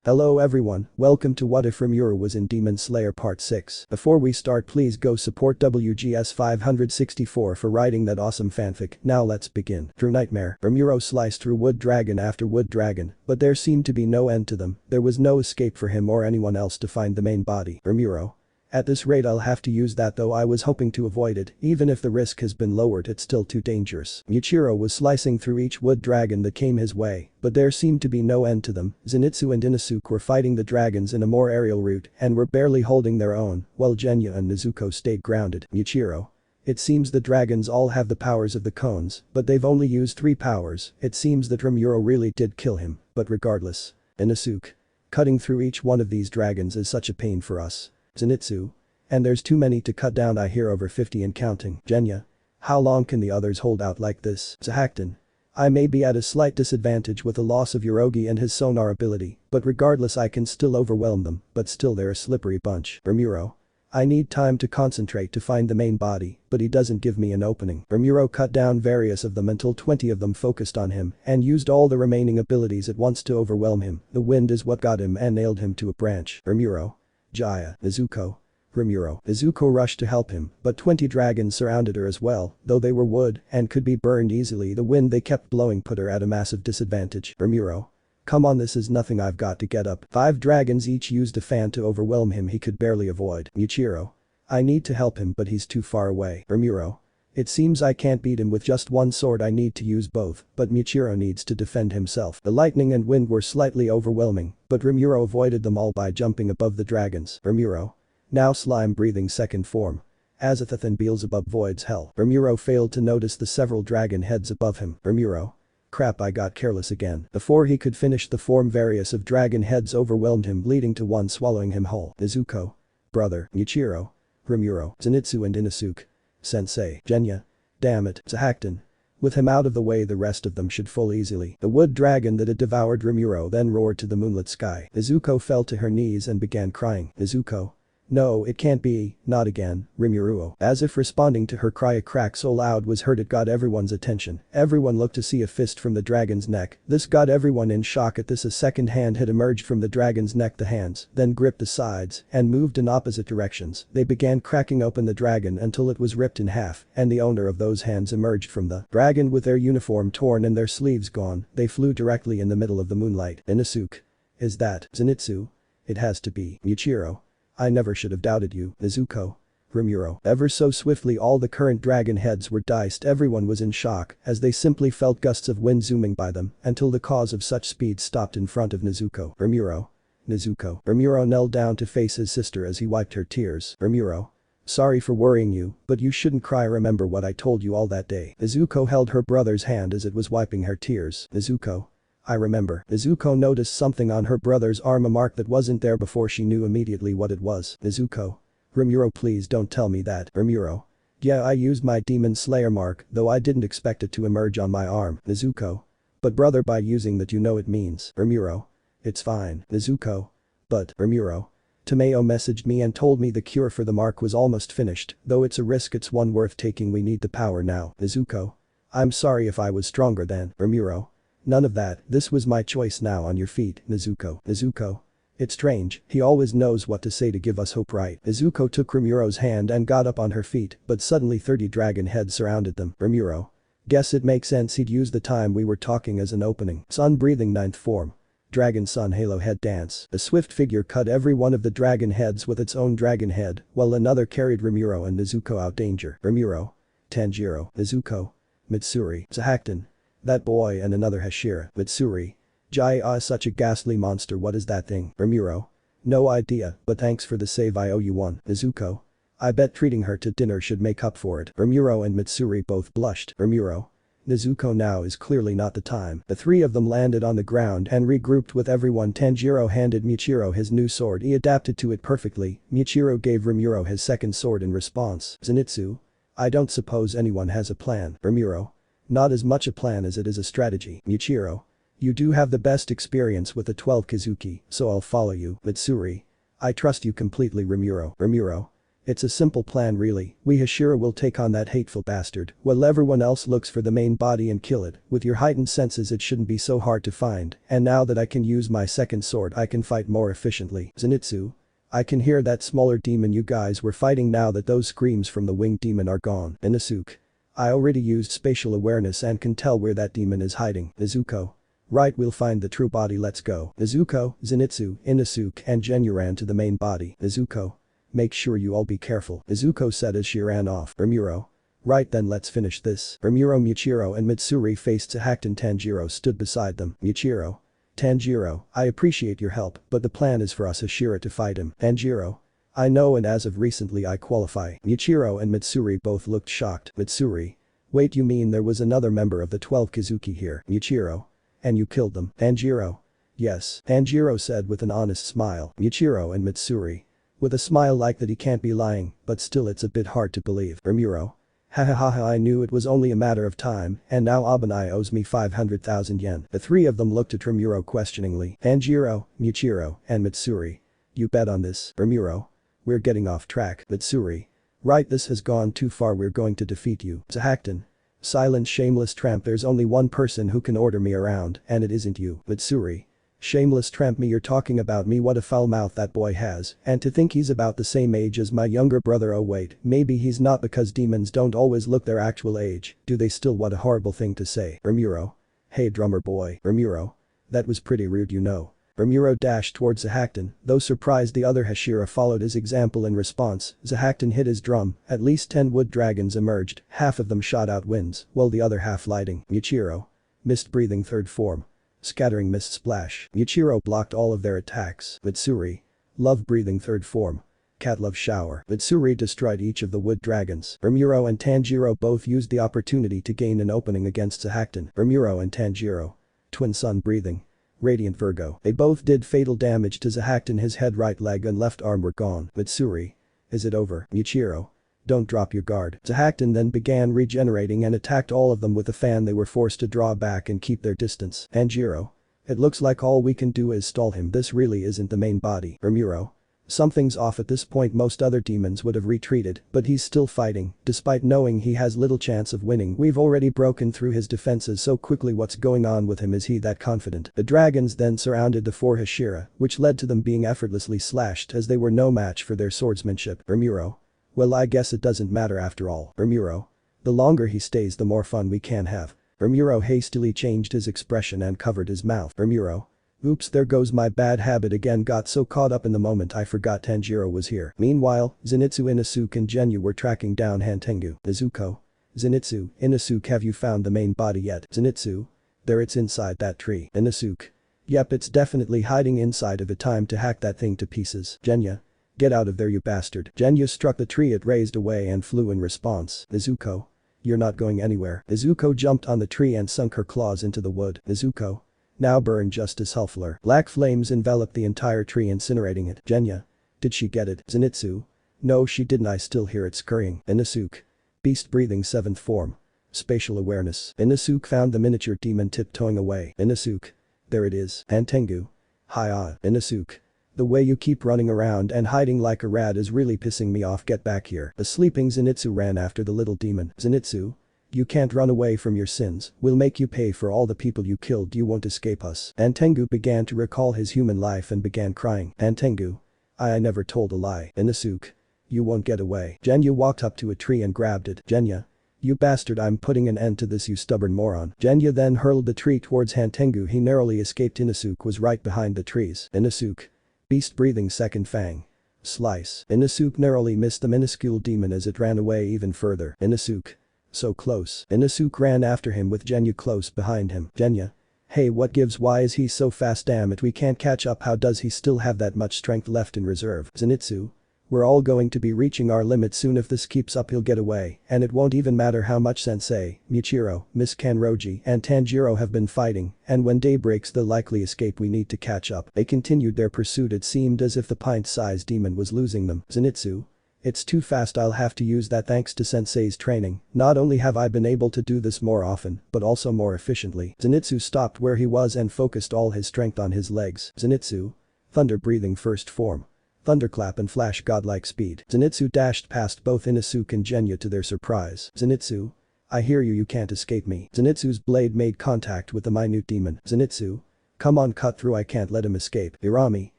Hello everyone, welcome to What If Rimuru Was in Demon Slayer Part 6. Before we start, please go support WGS 564 for writing that awesome fanfic. Now let's begin. Through Nightmare, Rimuru sliced through wood dragon after wood dragon, but there seemed to be no end to them. There was no escape for him or anyone else to find the main body. Rimuru. At this rate I'll have to use that, though I was hoping to avoid it. Even if the risk has been lowered, it's still too dangerous. Michiro was slicing through each wood dragon that came his way, but there seemed to be no end to them. Zenitsu and Inosuke were fighting the dragons in a more aerial route and were barely holding their own, while Genya and Nezuko stayed grounded. Michiro. It seems the dragons all have the powers of the cones, but they've only used 3 powers. It seems that Rimuru really did kill him, but regardless. Inosuke. Cutting through each one of these dragons is such a pain for us. Zenitsu. And there's too many to cut down, I hear over 50 and counting. Genya. How long can the others hold out like this? Zahakton. I may be at a slight disadvantage with the loss of Yorugi and his sonar ability, but regardless I can still overwhelm them, but still they're a slippery bunch. Rimuru. I need time to concentrate to find the main body, but he doesn't give me an opening. Rimuru cut down various of them until 20 of them focused on him and used all the remaining abilities at once to overwhelm him. The wind is what got him and nailed him to a branch. Rimuru. Jaya. Nezuko. Rimuru. Nezuko rushed to help him, but 20 dragons surrounded her as well, though they were wood and could be burned easily. The wind they kept blowing put her at a massive disadvantage. Rimuru. Come on, this is nothing, I've got to get up. 5 dragons each used a fan to overwhelm him he could barely avoid. Michiro. I need to help him but he's too far away. Rimuru. It seems I can't beat him with just one sword, I need to use both, but Michiro needs to defend himself. The lightning and wind were slightly overwhelming, but Rimuru avoided them all by jumping above the dragons. Rimuru. Now slime breathing second form. Azathoth and Beelzebub voids hell. Rimuru failed to notice the several dragon heads above him. Rimuru. Crap, I got careless again. Before he could finish the form, various of dragon heads overwhelmed him, leading to one swallowing him whole. Nezuko. Brother. Michiro. Rimuru. Zenitsu and Inosuke. Sensei. Genya. Damn it. Zahakton. With him out of the way the rest of them should fall easily. The wood dragon that had devoured Rimuru then roared to the moonlit sky. Nezuko fell to her knees and began crying. Nezuko. No, it can't be, not again, Rimuru. As if responding to her cry, a crack so loud was heard it got everyone's attention. Everyone looked to see a fist from the dragon's neck. This got everyone in shock at this. A second hand had emerged from the dragon's neck. The hands then gripped the sides and moved in opposite directions. They began cracking open the dragon until it was ripped in half, and the owner of those hands emerged from the dragon with their uniform torn and their sleeves gone. They flew directly in the middle of the moonlight. Inosuke. Is that Zenitsu? It has to be. Michiro. I never should have doubted you. Nezuko. Rimuru. Ever so swiftly all the current dragon heads were diced. Everyone was in shock as they simply felt gusts of wind zooming by them until the cause of such speed stopped in front of Nezuko. Rimuru. Nezuko. Rimuru knelt down to face his sister as he wiped her tears. Rimuru. Sorry for worrying you, but you shouldn't cry, remember what I told you all that day. Nezuko held her brother's hand as it was wiping her tears. Nezuko. I remember. Nezuko noticed something on her brother's arm, a mark that wasn't there before. She knew immediately what it was. Nezuko. Rimuru, please don't tell me that. Rimuru. Yeah, I used my Demon Slayer mark, though I didn't expect it to emerge on my arm. Nezuko. But brother, by using that you know it means. Rimuru. It's fine. Nezuko. But, Rimuru. Tomeo messaged me and told me the cure for the mark was almost finished, though it's a risk, it's one worth taking. We need the power now. Nezuko. I'm sorry if I was stronger then. Rimuru. None of that, this was my choice. Now on your feet, Nezuko. Nezuko. It's strange, he always knows what to say to give us hope, right? Nezuko took Rimuro's hand and got up on her feet, but suddenly 30 dragon heads surrounded them. Rimuru. Guess it makes sense he'd use the time we were talking as an opening. Sun breathing ninth form. Dragon Sun Halo head dance. A swift figure cut every one of the dragon heads with its own dragon head, while another carried Rimuru and Nezuko out danger. Rimuru. Tanjiro. Nezuko. Mitsuri. Zahakton. That boy and another Hashira. Mitsuri. Jaya, such a ghastly monster. What is that thing? Rimuru. No idea, but thanks for the save, I owe you one. Nezuko. I bet treating her to dinner should make up for it. Rimuru and Mitsuri both blushed. Rimuru. Nezuko, now is clearly not the time. The 3 of them landed on the ground and regrouped with everyone. Tanjiro handed Michiro his new sword. He adapted to it perfectly. Michiro gave Rimuru his second sword in response. Zenitsu. I don't suppose anyone has a plan. Rimuru. Not as much a plan as it is a strategy. Michiro. You do have the best experience with the 12 Kizuki, so I'll follow you. Mitsuri. I trust you completely. Rimuru. Rimuru. It's a simple plan really, we Hashira will take on that hateful bastard while everyone else looks for the main body and kill it. With your heightened senses it shouldn't be so hard to find, and now that I can use my second sword I can fight more efficiently. Zenitsu. I can hear that smaller demon you guys were fighting now that those screams from the winged demon are gone. Inosuke. I already used spatial awareness and can tell where that demon is hiding. Nezuko. Right, we'll find the true body, let's go. Nezuko, Zenitsu, Inosuke and Genya ran to the main body. Nezuko. Make sure you all be careful, Nezuko said as she ran off. Rimuru. Right then, let's finish this. Rimuru, Michiro and Mitsuri faced Sahaked and Tanjiro stood beside them. Michiro. Tanjiro, I appreciate your help, but the plan is for us Hashira to fight him. Tanjiro. I know, and as of recently I qualify. Michiro and Mitsuri both looked shocked. Mitsuri. Wait, you mean there was another member of the 12 Kizuki here? Michiro. And you killed them? Tanjiro. Yes, Tanjiro said with an honest smile. Michiro and Mitsuri. With a smile like that, he can't be lying, but still it's a bit hard to believe. Rimuru. Hahaha, I knew it was only a matter of time, and now Abanai owes me 500,000 yen. The three of them looked at Rimuru questioningly. Tanjiro, Michiro, and Mitsuri. You bet on this? Rimuru. We're getting off track. Mitsuri. Right, this has gone too far, we're going to defeat you. Sahakten. Silent shameless tramp, there's only one person who can order me around, and it isn't you. Mitsuri. Shameless tramp me, you're talking about me? What a foul mouth that boy has, and to think he's about the same age as my younger brother. Oh wait, maybe he's not, because demons don't always look their actual age, do they still? What a horrible thing to say. Rimuru. Hey drummer boy. Rimuru. That was pretty rude, you know. Rimuru dashed towards Sahakten, though surprised the other Hashira followed his example. In response, Sahakten hit his drum, at least 10 wood dragons emerged, half of them shot out winds, while the other half lighting. Michiro. Mist breathing third form. Scattering mist splash. Michiro blocked all of their attacks. Mitsuri. Love breathing third form. Cat love shower. Mitsuri destroyed each of the wood dragons. Rimuru and Tanjiro both used the opportunity to gain an opening against Sahakten. Rimuru and Tanjiro. Twin sun breathing. Radiant Virgo. They both did fatal damage to Sahakten. His head, right leg and left arm were gone. Mitsuri. Is it over? Michiro. Don't drop your guard. Sahakten then began regenerating and attacked all of them with a fan. They were forced to draw back and keep their distance. Tanjiro. It looks like all we can do is stall him. This really isn't the main body. Rimuru. Something's off at this point. Most other demons would have retreated, but he's still fighting, despite knowing he has little chance of winning. We've already broken through his defenses so quickly. What's going on with him? Is he that confident? The dragons then surrounded the 4 Hashira, which led to them being effortlessly slashed as they were no match for their swordsmanship. Rimuru. Well, I guess it doesn't matter after all. Rimuru. The longer he stays the more fun we can have. Rimuru hastily changed his expression and covered his mouth. Rimuru. Oops, there goes my bad habit again. Got so caught up in the moment I forgot Tanjiro was here. Meanwhile, Zenitsu, Inosuke and Genya were tracking down Hantengu. Nezuko. Zenitsu, Inosuke, have you found the main body yet? Zenitsu. There, it's inside that tree. Inosuke. Yep, it's definitely hiding inside of it. Time to hack that thing to pieces. Genya. Get out of there, you bastard. Genya struck the tree. It raised away and flew in response. Nezuko. You're not going anywhere. Nezuko jumped on the tree and sunk her claws into the wood. Nezuko. Now burn just as hellfire. Black flames enveloped the entire tree, incinerating it. Genya. Did she get it? Zenitsu. No, she didn't. I still hear it scurrying. Inosuke. Beast breathing 7th form. Spatial awareness. Inosuke found the miniature demon tiptoeing away. Inosuke. There it is. Hantengu. Hi. Inosuke. The way you keep running around and hiding like a rat is really pissing me off. Get back here. The sleeping Zenitsu ran after the little demon. Zenitsu. You can't run away from your sins. We'll make you pay for all the people you killed. You won't escape us. Hantengu began to recall his human life and began crying. Hantengu. I never told a lie. Inosuke. You won't get away. Genya walked up to a tree and grabbed it. Genya. You bastard, I'm putting an end to this, you stubborn moron. Genya then hurled the tree towards Hantengu. He narrowly escaped. Inosuke was right behind the trees. Inosuke. Beast breathing 2nd fang. Slice. Inosuke narrowly missed the minuscule demon as it ran away even further. Inosuke. So close. Inosuke ran after him with Genya close behind him. Genya. Hey, what gives? Why is he so fast? Damn it, we can't catch up. How does he still have that much strength left in reserve? Zenitsu. We're all going to be reaching our limit soon. If this keeps up he'll get away, and it won't even matter how much Sensei, Michiro, Miss Kanroji and Tanjiro have been fighting, and when day breaks they'll likely escape. We need to catch up. They continued their pursuit. It seemed as if the pint-sized demon was losing them. Zenitsu. It's too fast. I'll have to use that. Thanks to Sensei's training, not only have I been able to do this more often, but also more efficiently. Zenitsu stopped where he was and focused all his strength on his legs. Zenitsu. Thunder breathing 1st form. Thunderclap and flash godlike speed. Zenitsu dashed past both Inosuke and Genya to their surprise. Zenitsu. I hear you can't escape me. Zenitsu's blade made contact with the minute demon. Zenitsu. Come on, cut through, I can't let him escape. Irami.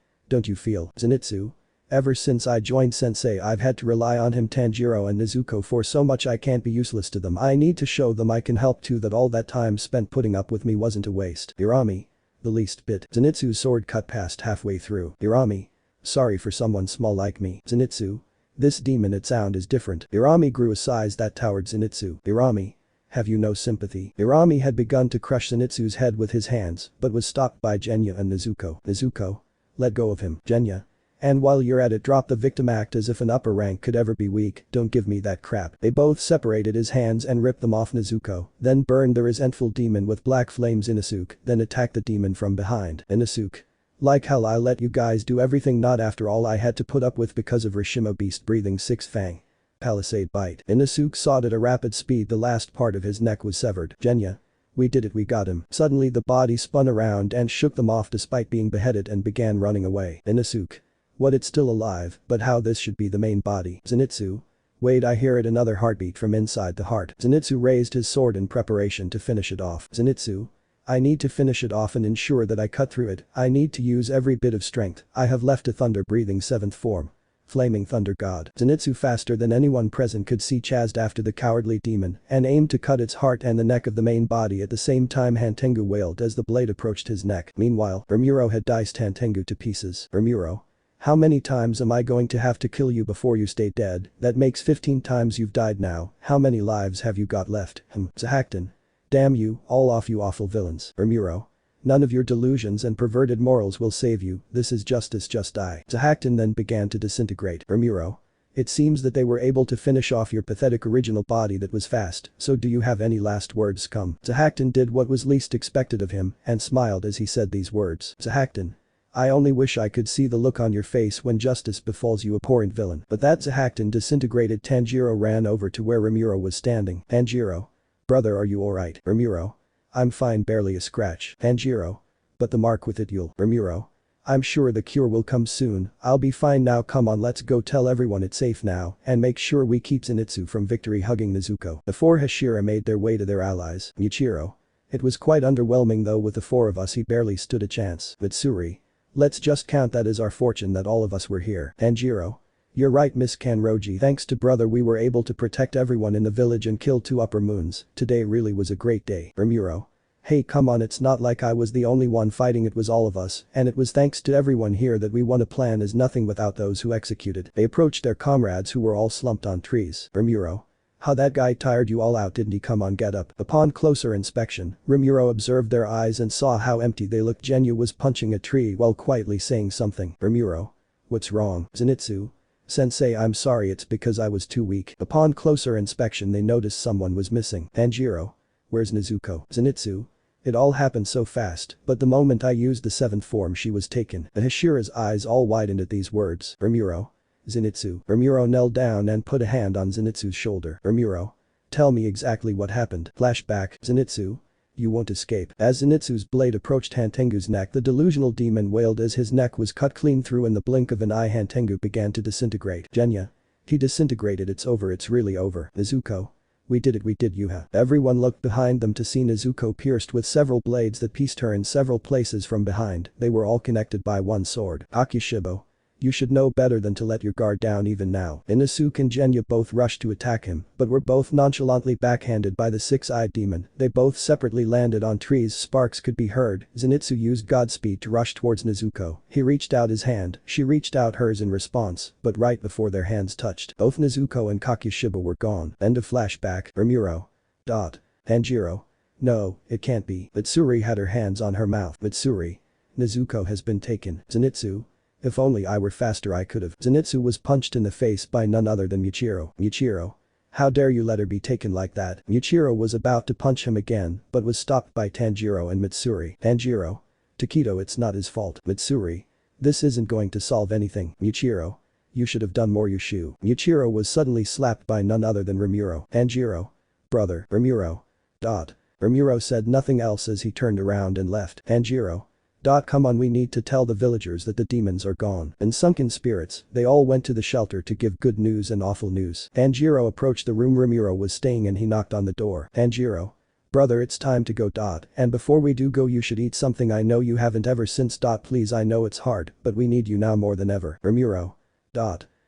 Don't you feel, Zenitsu? Ever since I joined Sensei I've had to rely on him, Tanjiro and Nezuko, for so much I can't be useless to them. I need to show them I can help too, that all that time spent putting up with me wasn't a waste. Irami. The least bit. Zenitsu's sword cut past halfway through. Irami. Sorry for someone small like me. Zenitsu. This demon, its sound is different. Irami grew a size that towered Zenitsu. Irami. Have you no sympathy? Irami had begun to crush Zenitsu's head with his hands, but was stopped by Genya and Nezuko. Nezuko. Let go of him. Genya. And while you're at it, drop the victim act as if an upper rank could ever be weak, don't give me that crap. They both separated his hands and ripped them off Nezuko, then burned the resentful demon with black flames. Inosuke then attacked the demon from behind. Inosuke. Like hell I let you guys do everything, not after all I had to put up with because of Rishima beast breathing six fang. Palisade bite. Inosuke sawed at a rapid speed, the last part of his neck was severed. Genya. We did it, we got him. Suddenly the body spun around and shook them off despite being beheaded and began running away. Inosuke. What, it's still alive, but how this should be the main body. Zenitsu. Wait, I hear it, another heartbeat from inside the heart. Zenitsu raised his sword in preparation to finish it off. Zenitsu. I need to finish it off and ensure that I cut through it. I need to use every bit of strength I have left. A thunder breathing seventh form. Flaming thunder god. Zenitsu, faster than anyone present could see, chased after the cowardly demon and aimed to cut its heart and the neck of the main body. At the same time Hantengu wailed as the blade approached his neck. Meanwhile, Rimuru had diced Hantengu to pieces. Rimuru. How many times am I going to have to kill you before you stay dead? That makes 15 times you've died now. How many lives have you got left? Zahakton. Damn you, all off, you awful villains. Rimuru. None of your delusions and perverted morals will save you, this is justice, just die. Zahakton then began to disintegrate. Rimuru. It seems that they were able to finish off your pathetic original body that was fast, so do you have any last words? Come. Zahakton did what was least expected of him and smiled as he said these words. Zahakton. I only wish I could see the look on your face when justice befalls you, abhorrent villain. But that Zahakton disintegrated. Tanjiro ran over to where Rimuru was standing. Tanjiro. Brother, are you alright? Rimuru. I'm fine, barely a scratch. Tanjiro. But the mark with it, you'll. Rimuru. I'm sure the cure will come soon, I'll be fine now, come on, let's go tell everyone it's safe now and make sure we keep Zenitsu from victory. Hugging Nezuko. The four Hashira made their way to their allies. Michiro. It was quite underwhelming though, with the four of us he barely stood a chance. Mitsuri. Let's just count that as our fortune that all of us were here. Tanjiro. You're right, Miss Kanroji, thanks to brother we were able to protect everyone in the village and kill 2 upper moons. Today really was a great day. Rimuru. Hey, come on, it's not like I was the only one fighting, it was all of us, and it was thanks to everyone here that we won. A plan is nothing without those who executed. They approached their comrades who were all slumped on trees. Rimuru. How that guy tired you all out, didn't he? Come on, get up. Upon closer inspection, Rimuru observed their eyes and saw how empty they looked. Genya was punching a tree while quietly saying something. Rimuru. What's wrong? Zenitsu. Sensei, I'm sorry, it's because I was too weak. Upon closer inspection they noticed someone was missing. Tanjiro. Where's Nezuko? Zenitsu. It all happened so fast, but the moment I used the 7th form she was taken. The Hashira's eyes all widened at these words. Rimuru. Zenitsu. Rimuru knelt down and put a hand on Zenitsu's shoulder. Rimuru. Tell me exactly what happened. Flashback. Zenitsu. You won't escape. As Zenitsu's blade approached Hantengu's neck, the delusional demon wailed as his neck was cut clean through. In the blink of an eye Hantengu began to disintegrate. Genya. He disintegrated, it's over, it's really over. Nezuko. We did it, we did, Yuha. Everyone looked behind them to see Nezuko pierced with several blades that pieced her in several places from behind. They were all connected by one sword. Akishibo. You should know better than to let your guard down even now. Inosuke and Genya both rushed to attack him, but were both nonchalantly backhanded by the 6-eyed demon. They both separately landed on trees. Sparks could be heard. Zenitsu used Godspeed to rush towards Nezuko. He reached out his hand, she reached out hers in response, but right before their hands touched, both Nezuko and Kakishiba were gone. End of flashback. Rimuru. Tanjiro. No, it can't be. Mitsuri had her hands on her mouth. Mitsuri. Nezuko has been taken. Zenitsu. If only I were faster I could've. Zenitsu was punched in the face by none other than Michiro. Michiro. How dare you let her be taken like that? Michiro was about to punch him again, but was stopped by Tanjiro and Mitsuri. Tanjiro. Takedo, it's not his fault. Mitsuri. This isn't going to solve anything. Michiro. You should have done more, Yushu. Michiro was suddenly slapped by none other than Rimuru. Tanjiro. Brother. Rimuru. Rimuru said nothing else as he turned around and left. Tanjiro. Come on, we need to tell the villagers that the demons are gone. In sunken spirits, they all went to the shelter to give good news and awful news. Tanjiro approached the room Rimuru was staying in. He knocked on the door. Tanjiro. Brother, it's time to go. And before we do go, you should eat something. I know you haven't ever since. Please, I know it's hard, but we need you now more than ever. Rimuru.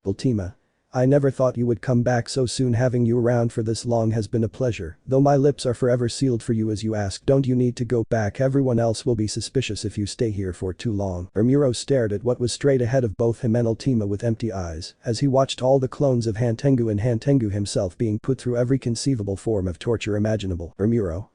Ultima. I never thought you would come back so soon. Having you around for this long has been a pleasure, though my lips are forever sealed for you as you ask. Don't you need to go back? Everyone else will be suspicious if you stay here for too long. Rimuru stared at what was straight ahead of both him and Ultima with empty eyes as he watched all the clones of Hantengu and Hantengu himself being put through every conceivable form of torture imaginable. Rimuru.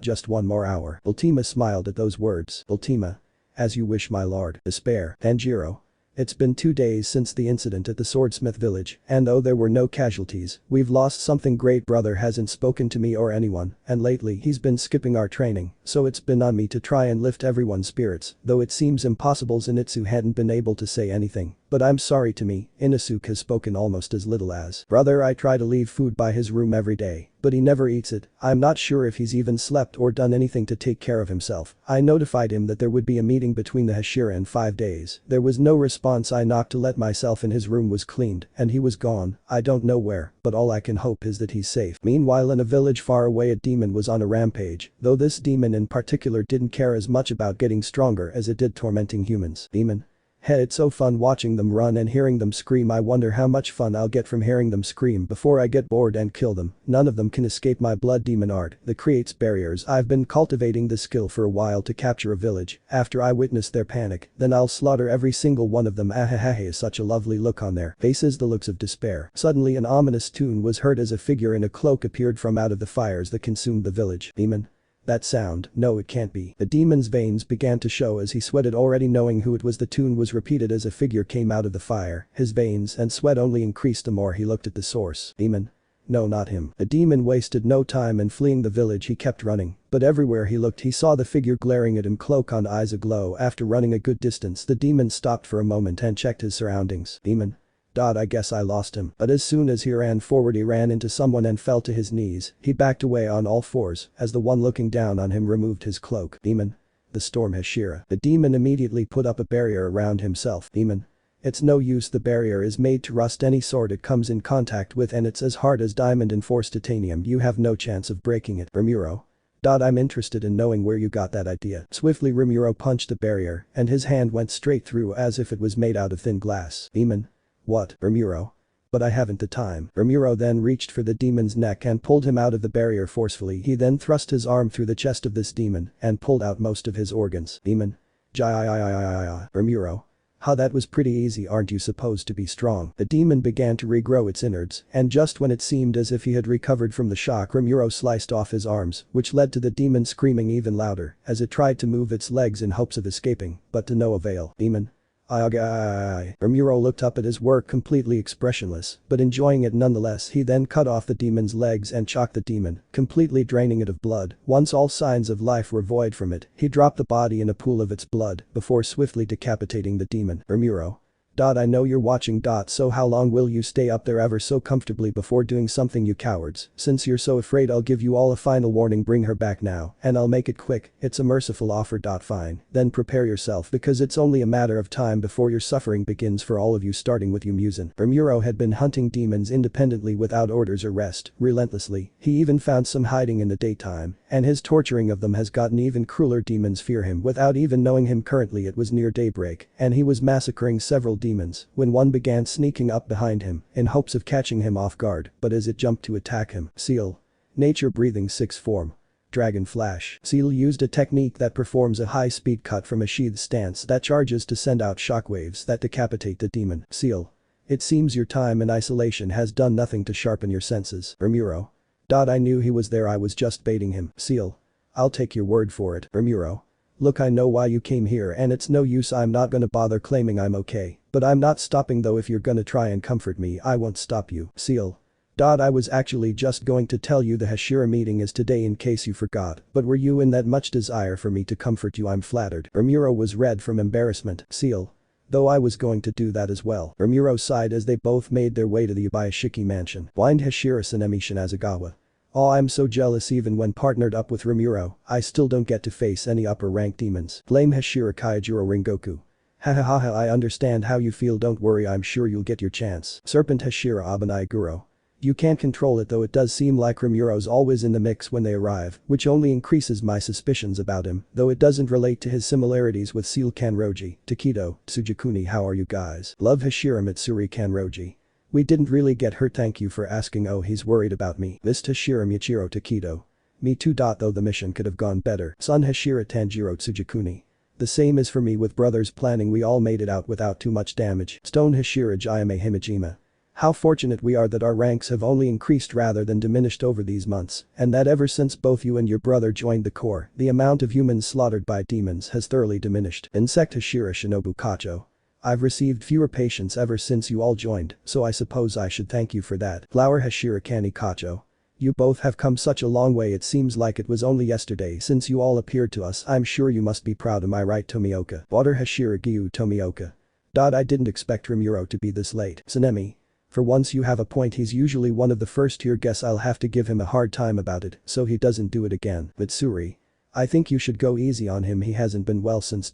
Just one more hour. Ultima smiled at those words. Ultima. As you wish, my lord. Despair. Tanjiro. It's been 2 days since the incident at the Swordsmith village, and though there were no casualties, we've lost something great. Brother hasn't spoken to me or anyone, and lately he's been skipping our training, so it's been on me to try and lift everyone's spirits, though it seems impossible. Zenitsu hadn't been able to say anything. But I'm sorry to me, Inosuke has spoken almost as little as. Brother, I try to leave food by his room every day, but he never eats it. I'm not sure if he's even slept or done anything to take care of himself. I notified him that there would be a meeting between the Hashira in 5 days. There was no response. I knocked to let myself in. His room was cleaned, and he was gone. I don't know where, but all I can hope is that he's safe. Meanwhile, in a village far away, a demon was on a rampage, though this demon in particular didn't care as much about getting stronger as it did tormenting humans. Demon. Hey, it's so fun watching them run and hearing them scream. I wonder how much fun I'll get from hearing them scream before I get bored and kill them. None of them can escape my blood. Demon art that creates barriers. I've been cultivating the skill for a while to capture a village. After I witness their panic, then I'll slaughter every single one of them. Ahahaha, such a lovely look on their faces, the looks of despair. Suddenly an ominous tune was heard as a figure in a cloak appeared from out of the fires that consumed the village. Demon. That sound, no, it can't be. The demon's veins began to show as he sweated, already knowing who it was. The tune was repeated as a figure came out of the fire. His veins and sweat only increased the more he looked at the source. Demon. No, not him. The demon wasted no time in fleeing the village. He kept running, but everywhere he looked he saw the figure glaring at him, cloak on, eyes aglow. After running a good distance, the demon stopped for a moment and checked his surroundings. Demon. I guess I lost him. But as soon as he ran forward, he ran into someone and fell to his knees. He backed away on all fours as the one looking down on him removed his cloak. Demon. The storm Hashira. The demon immediately put up a barrier around himself. Demon. It's no use. The barrier is made to rust any sword it comes in contact with, and it's as hard as diamond enforced titanium. You have no chance of breaking it. Rimuru. I'm interested in knowing where you got that idea. Swiftly Rimuru punched the barrier and his hand went straight through as if it was made out of thin glass. Demon. What, Rimuru? But I haven't the time. Rimuru then reached for the demon's neck and pulled him out of the barrier forcefully. He then thrust his arm through the chest of this demon and pulled out most of his organs. Demon. Rimuru. That was pretty easy. Aren't you supposed to be strong? The demon began to regrow its innards, and just when it seemed as if he had recovered from the shock, Rimuru sliced off his arms, which led to the demon screaming even louder as it tried to move its legs in hopes of escaping, but to no avail. Demon. Rimuru looked up at his work completely expressionless, but enjoying it nonetheless. He then cut off the demon's legs and choked the demon, completely draining it of blood. Once all signs of life were void from it, he dropped the body in a pool of its blood before swiftly decapitating the demon. Rimuru. I know you're watching. So how long will you stay up there ever so comfortably before doing something, you cowards? Since you're so afraid, I'll give you all a final warning. Bring her back now, and I'll make it quick. It's a merciful offer. Fine. Then prepare yourself, because it's only a matter of time before your suffering begins for all of you, starting with you, Muzan. Rimuru had been hunting demons independently without orders or rest, relentlessly. He even found some hiding in the daytime, and his torturing of them has gotten even crueler. Demons fear him without even knowing him. Currently it was near daybreak, and he was massacring several demons when one began sneaking up behind him in hopes of catching him off guard, but as it jumped to attack him, Seal. Nature breathing 6 form. Dragon Flash. Seal used a technique that performs a high-speed cut from a sheathed stance that charges to send out shockwaves that decapitate the demon. Seal. It seems your time in isolation has done nothing to sharpen your senses. Rimuru. I knew he was there. I was just baiting him. Seal. I'll take your word for it. Rimuru. Look, I know why you came here and it's no use. I'm not gonna bother claiming I'm okay. But I'm not stopping though. If you're gonna try and comfort me, I won't stop you. Seal. I was actually just going to tell you the Hashira meeting is today in case you forgot, but were you in that much desire for me to comfort you? I'm flattered. Rimuru was red from embarrassment. Seal. Though I was going to do that as well. Rimuru sighed as they both made their way to the Ubayashiki mansion. Blind Hashira Sanemi Shinazagawa. Oh, I'm so jealous. Even when partnered up with Rimuru, I still don't get to face any upper rank demons. Blame Hashira Kaijuro Rengoku. Hahaha, I understand how you feel, don't worry, I'm sure you'll get your chance. Serpent Hashira Abanai Guro. You can't control it, though it does seem like Rimuro's always in the mix when they arrive, which only increases my suspicions about him, though it doesn't relate to his similarities with Seal Kanroji, Takedo, Tsujikuni. How are you guys? Love Hashira Mitsuri Kanroji. We didn't really get hurt, thank you for asking. Oh, he's worried about me. Mist Hashira Michiro Takedo. Me too. Though the mission could have gone better. Son Hashira Tanjiro Tsujikuni. The same is for me with brothers planning, we all made it out without too much damage. Stone Hashira Jayame Himejima. How fortunate we are that our ranks have only increased rather than diminished over these months, and that ever since both you and your brother joined the Corps, the amount of humans slaughtered by demons has thoroughly diminished. Insect Hashira Shinobu Kacho. I've received fewer patients ever since you all joined, so I suppose I should thank you for that. Flower Hashira Kani Kacho. You both have come such a long way, it seems like it was only yesterday since you all appeared to us. I'm sure you must be proud, am I right, Tomioka? Water Hashira Gyu Tomioka. I didn't expect Rimuru to be this late. Tsunemi. For once you have a point, he's usually one of the first here, guess I'll have to give him a hard time about it so he doesn't do it again. Mitsuri. I think you should go easy on him, he hasn't been well since.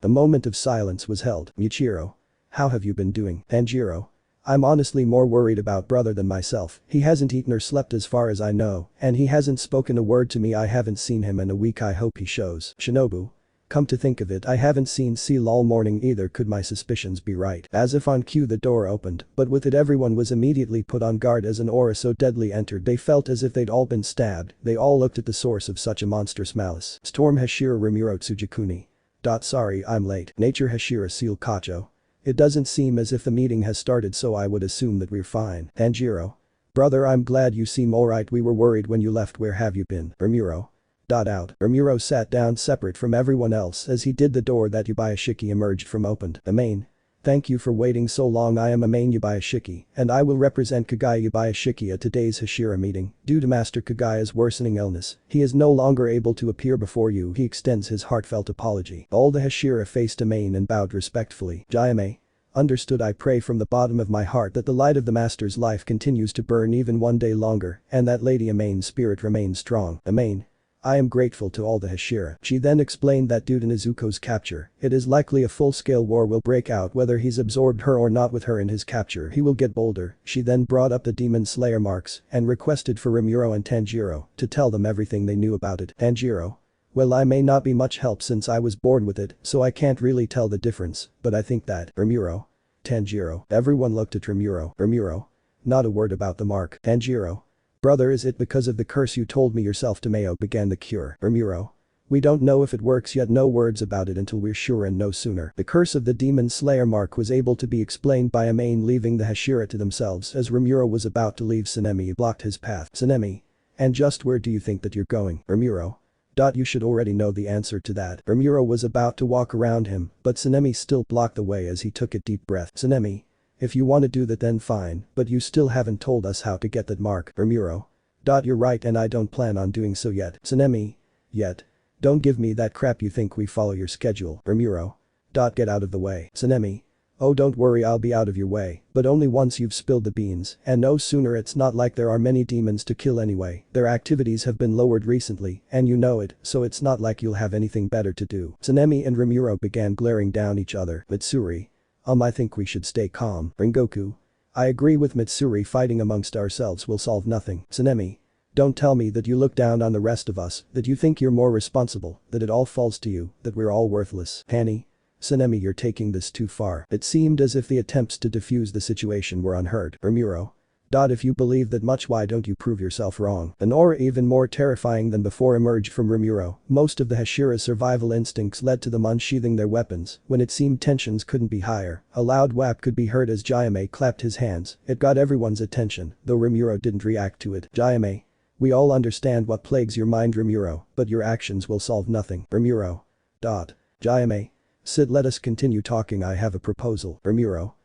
A moment of silence was held. Michiro. How have you been doing? Tanjiro. I'm honestly more worried about brother than myself, he hasn't eaten or slept as far as I know, and he hasn't spoken a word to me. I haven't seen him in a week, I hope he shows. Shinobu. Come to think of it, I haven't seen Seal all morning either, could my suspicions be right? As if on cue the door opened, but with it everyone was immediately put on guard as an aura so deadly entered they felt as if they'd all been stabbed. They all looked at the source of such a monstrous malice. Storm Hashira Rimuru Tsujikuni. Sorry I'm late. Nature Hashira Seal Kacho. It doesn't seem as if the meeting has started, so I would assume that we're fine. Tanjiro. Brother, I'm glad you seem alright, we were worried when you left, where have you been? Rimuru. Out. Rimuru sat down separate from everyone else as he did the door that Yubayashiki emerged from opened. Amain. Thank you for waiting so long. I am Amain Yubayashiki, and I will represent Kagaya Yubayashiki at today's Hashira meeting. Due to Master Kagaya's worsening illness, he is no longer able to appear before you. He extends his heartfelt apology. All the Hashira faced Amain and bowed respectfully. Jayame. Understood. I pray from the bottom of my heart that the light of the Master's life continues to burn even one day longer, and that Lady Amain's spirit remains strong. Amain. I am grateful to all the Hashira. She then explained that due to Nezuko's capture, it is likely a full-scale war will break out. Whether he's absorbed her or not, with her in his capture he will get bolder. She then brought up the Demon Slayer marks and requested for Rimuru and Tanjiro to tell them everything they knew about it. Tanjiro. Well, I may not be much help since I was born with it, so I can't really tell the difference, but I think that. Rimuru. Tanjiro. Everyone looked at Rimuru. Rimuru. Not a word about the mark. Tanjiro. Brother, is it because of the curse you told me yourself? Tomeo began the cure. Rimuru. We don't know if it works yet, no words about it until we're sure, and no sooner. The curse of the Demon Slayer mark was able to be explained by Amain, leaving the Hashira to themselves as Rimuru was about to leave. Tsunemi blocked his path. Tsunemi. And just where do you think that you're going? Rimuru. You should already know the answer to that. Rimuru was about to walk around him, but Tsunemi still blocked the way as he took a deep breath. Tsunemi. If you want to do that then fine, but you still haven't told us how to get that mark. Rimuru. You're right, and I don't plan on doing so yet. Tsunemi. Yet. Don't give me that crap, you think we follow your schedule. Rimuru. Get out of the way. Tsunemi. Oh, don't worry, I'll be out of your way, but only once you've spilled the beans, and no sooner. It's not like there are many demons to kill anyway. Their activities have been lowered recently, and you know it, so it's not like you'll have anything better to do. Tsunemi and Rimuru began glaring down each other. Mitsuri. I think we should stay calm. Rengoku. I agree with Mitsuri, fighting amongst ourselves will solve nothing. Tsunemi. Don't tell me that you look down on the rest of us, that you think you're more responsible, that it all falls to you, that we're all worthless. Hani. Tsunemi, you're taking this too far. It seemed as if the attempts to defuse the situation were unheard. Rimuru. If you believe that much, why don't you prove yourself wrong? An aura even more terrifying than before emerged from Rimuru. Most of the Hashira's survival instincts led to them unsheathing their weapons when it seemed tensions couldn't be higher. A loud whap could be heard as Jayame clapped his hands. It got everyone's attention, though Rimuru didn't react to it. Jayame. We all understand what plagues your mind, Rimuru, but your actions will solve nothing. Rimuru. Jayame. Sit, let us continue talking, I have a proposal. Rimuru.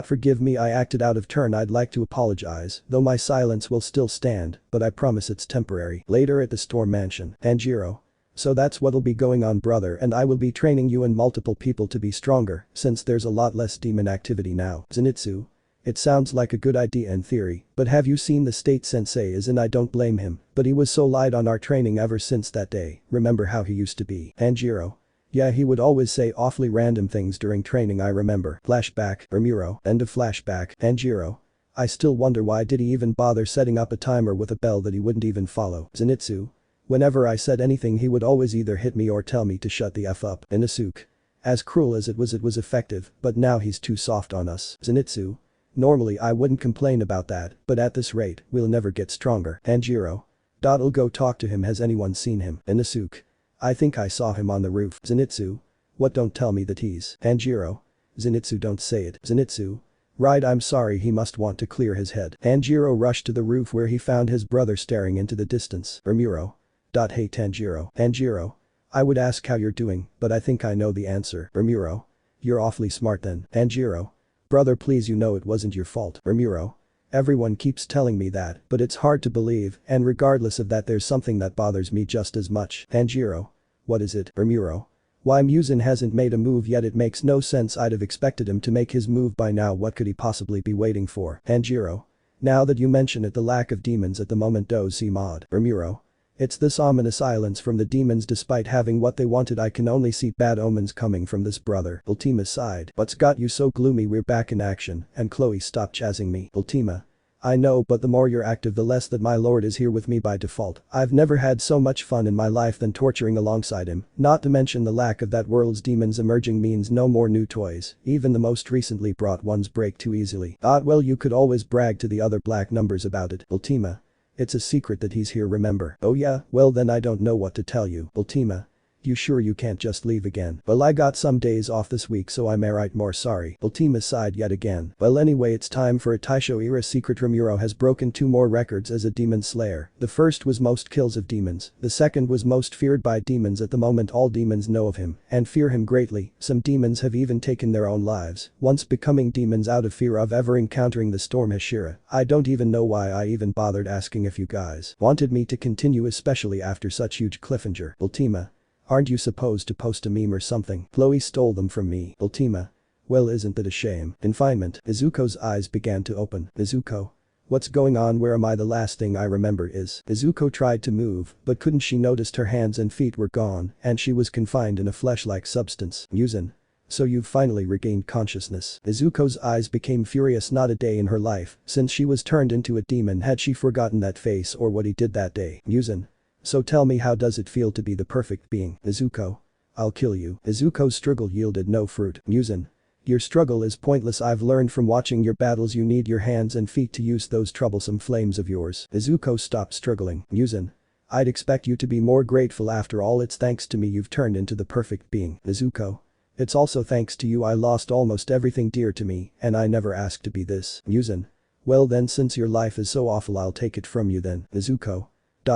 Forgive me, I acted out of turn, I'd like to apologize, though my silence will still stand, but I promise it's temporary. Later at the Storm Mansion. Tanjiro. So that's what'll be going on, brother, and I will be training you and multiple people to be stronger, since there's a lot less demon activity now. Zenitsu. It sounds like a good idea in theory, but have you seen the state sensei is in? I don't blame him, but he was so light on our training ever since that day. Remember how he used to be? Tanjiro. Yeah, he would always say awfully random things during training, I remember. Flashback. Rimuru. End of flashback. Tanjiro. I still wonder why did he even bother setting up a timer with a bell that he wouldn't even follow. Zenitsu. Whenever I said anything he would always either hit me or tell me to shut the F up. Inosuke. As cruel as it was effective, but now he's too soft on us. Zenitsu. Normally I wouldn't complain about that, but at this rate, we'll never get stronger. Tanjiro. I'll go talk to him. Has anyone seen him? Inosuke. I think I saw him on the roof. Zenitsu. What, don't tell me that he's. Tanjiro. Zenitsu, don't say it. Zenitsu. Right, I'm sorry, he must want to clear his head. Tanjiro rushed to the roof where he found his brother staring into the distance. Rimuru. Hey Tanjiro. Tanjiro. I would ask how you're doing, but I think I know the answer. Rimuru. You're awfully smart then. Tanjiro. Brother, please, you know it wasn't your fault. Rimuru. Everyone keeps telling me that, but it's hard to believe, and regardless of that there's something that bothers me just as much. Tanjiro. What is it? Rimuru. Why Muzan hasn't made a move yet? It makes no sense. I'd have expected him to make his move by now. What could he possibly be waiting for? Tanjiro. Now that you mention it, the lack of demons at the moment does seem odd. Rimuru. It's this ominous silence from the demons. Despite having what they wanted, I can only see bad omens coming from this brother. Ultima sighed. What's got you so gloomy? We're back in action, and Chloe, stop chasing me. Ultima. I know, but the more you're active the less that my lord is here with me by default. I've never had so much fun in my life than torturing alongside him, not to mention the lack of that world's demons emerging means no more new toys, even the most recently brought ones break too easily. Well, you could always brag to the other black numbers about it. Ultima. It's a secret that he's here, remember? Oh yeah? Well then I don't know what to tell you. Ultima. You sure you can't just leave again? Well, I got some days off this week so I may write more. Sorry. Ultima sighed yet again. Well, anyway, it's time for a Taisho era secret. Rimuru has broken 2 more records as a demon slayer. The first was most kills of demons. The second was most feared by demons. At the moment all demons know of him and fear him greatly. Some demons have even taken their own lives, once becoming demons out of fear of ever encountering the storm Hashira. I don't even know why I even bothered asking if you guys wanted me to continue, especially after such huge cliffhanger. Ultima. Aren't you supposed to post a meme or something? Chloe stole them from me. Ultima. Well, isn't that a shame? Confinement. Nezuko's eyes began to open. Nezuko. What's going on? Where am I? The last thing I remember is. Nezuko tried to move, but couldn't. She noticed her hands and feet were gone, and she was confined in a flesh-like substance. Muzan. So you've finally regained consciousness. Nezuko's eyes became furious. Not a day in her life, since she was turned into a demon, had she forgotten that face or what he did that day. Muzan. So tell me, how does it feel to be the perfect being? Nezuko. I'll kill you. Nezuko's struggle yielded no fruit. Muzan. Your struggle is pointless. I've learned from watching your battles you need your hands and feet to use those troublesome flames of yours. Nezuko stopped struggling. Muzan. I'd expect you to be more grateful. After all, it's thanks to me you've turned into the perfect being. Nezuko. It's also thanks to you I lost almost everything dear to me, and I never asked to be this. Muzan. Well then, since your life is so awful I'll take it from you then. Nezuko.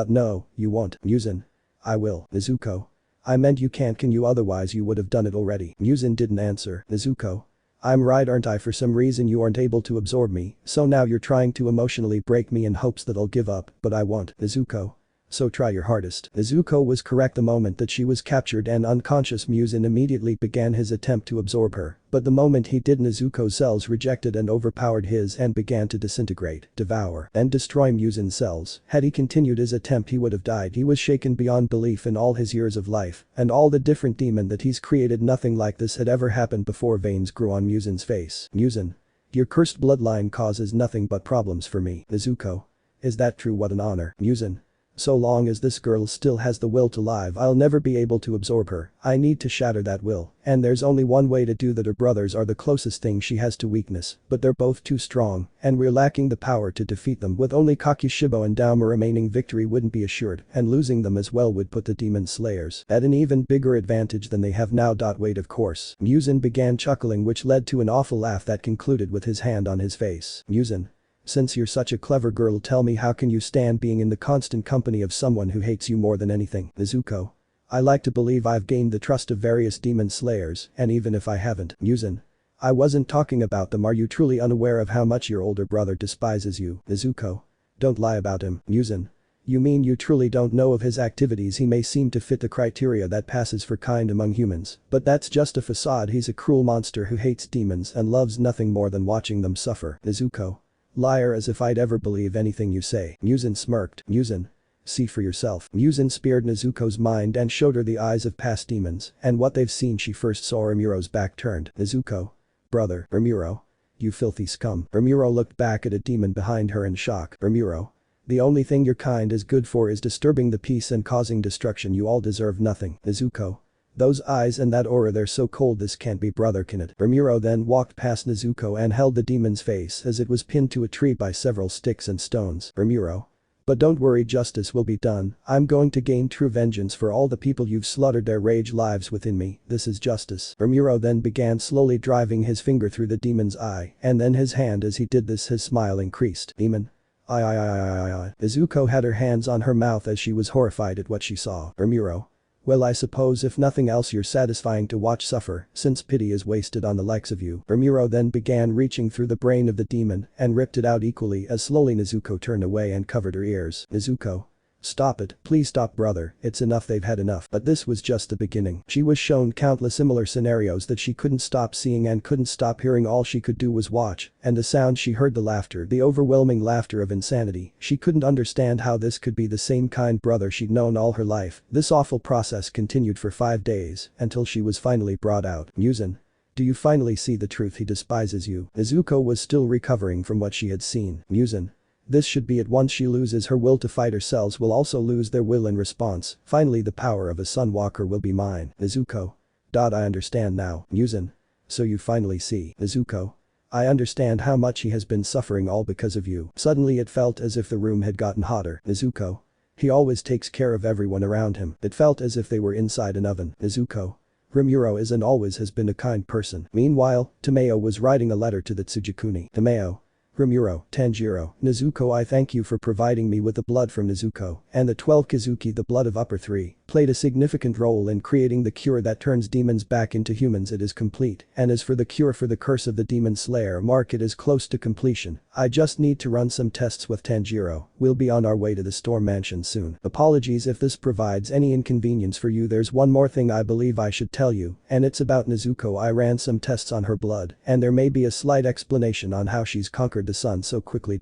No, you won't. Muzan. I will. Nezuko. I meant you can't. Can you? Otherwise you would have done it already. Muzan didn't answer. Nezuko. I'm right, aren't I? For some reason you aren't able to absorb me, so now you're trying to emotionally break me in hopes that I'll give up, but I won't. Nezuko. So try your hardest. Nezuko was correct. The moment that she was captured and unconscious, Muzan immediately began his attempt to absorb her, but the moment he did, Nezuko's cells rejected and overpowered his and began to disintegrate, devour, and destroy Muzan's cells. Had he continued his attempt he would have died. He was shaken beyond belief in all his years of life and all the different demon that he's created. Nothing like this had ever happened before. Veins grew on Muzan's face. Muzan. Your cursed bloodline causes nothing but problems for me. Nezuko. Is that true? What an honor. Muzan. So long as this girl still has the will to live, I'll never be able to absorb her. I need to shatter that will, and there's only one way to do that. Her brothers are the closest thing she has to weakness, but they're both too strong, and we're lacking the power to defeat them. With only Kakushibo and Dauma remaining, victory wouldn't be assured, and losing them as well would put the demon slayers at an even bigger advantage than they have now. Wait, of course. Muzan began chuckling, which led to an awful laugh that concluded with his hand on his face. Muzan. Since you're such a clever girl, tell me, how can you stand being in the constant company of someone who hates you more than anything? Nezuko. I like to believe I've gained the trust of various demon slayers, and even if I haven't. Muzan. I wasn't talking about them. Are you truly unaware of how much your older brother despises you? Nezuko. Don't lie about him. Muzan. You mean you truly don't know of his activities? He may seem to fit the criteria that passes for kind among humans, but that's just a facade. He's a cruel monster who hates demons and loves nothing more than watching them suffer. Nezuko. Liar, as if I'd ever believe anything you say. Muzan smirked. Muzan. See for yourself. Muzan speared Nezuko's mind and showed her the eyes of past demons, and what they've seen. She first saw Rimuro's back turned. Nezuko. Brother. Rimuru. You filthy scum. Rimuru looked back at a demon behind her in shock. Rimuru. The only thing your kind is good for is disturbing the peace and causing destruction. You all deserve nothing. Nezuko. Those eyes and that aura, they're so cold. This can't be, brother, can it? Rimuru then walked past Nezuko and held the demon's face as it was pinned to a tree by several sticks and stones. Rimuru. But don't worry, justice will be done. I'm going to gain true vengeance for all the people you've slaughtered. Their rage lives within me. This is justice. Rimuru then began slowly driving his finger through the demon's eye, and then his hand. As he did this, his smile increased. Demon. I. Nezuko had her hands on her mouth as she was horrified at what she saw. Rimuru. Well, I suppose if nothing else you're satisfying to watch suffer, since pity is wasted on the likes of you. Rimuru then began reaching through the brain of the demon and ripped it out equally as slowly Nezuko turned away and covered her ears. Nezuko. Stop it, please stop, brother, it's enough, they've had enough. But this was just the beginning. She was shown countless similar scenarios that she couldn't stop seeing and couldn't stop hearing. All she could do was watch, and the sound she heard, the laughter, the overwhelming laughter of insanity. She couldn't understand how this could be the same kind brother she'd known all her life. This awful process continued for 5 days, until she was finally brought out. Muzan. Do you finally see the truth? He despises you. Nezuko was still recovering from what she had seen. Muzan. This should be it. Once she loses her will to fight, her cells will also lose their will in response. Finally, the power of a Sunwalker will be mine. Nezuko. I understand now. Muzan. So you finally see. Nezuko. I understand how much he has been suffering, all because of you. Suddenly it felt as if the room had gotten hotter. Nezuko. He always takes care of everyone around him. It felt as if they were inside an oven. Nezuko. Rimuru is and always has been a kind person. Meanwhile, Tomeo was writing a letter to the Tsujikuni. Tomeo. Rimuru, Tanjiro, Nezuko, I thank you for providing me with the blood from Nezuko, and the 12 Kizuki, the blood of upper 3, played a significant role in creating the cure that turns demons back into humans. It is complete, and as for the cure for the curse of the demon slayer, mark, it is close to completion. I just need to run some tests with Tanjiro. We'll be on our way to the Storm Mansion soon. Apologies if this provides any inconvenience for you. There's one more thing I believe I should tell you, and it's about Nezuko. I ran some tests on her blood, and there may be a slight explanation on how she's conquered the sun so quickly.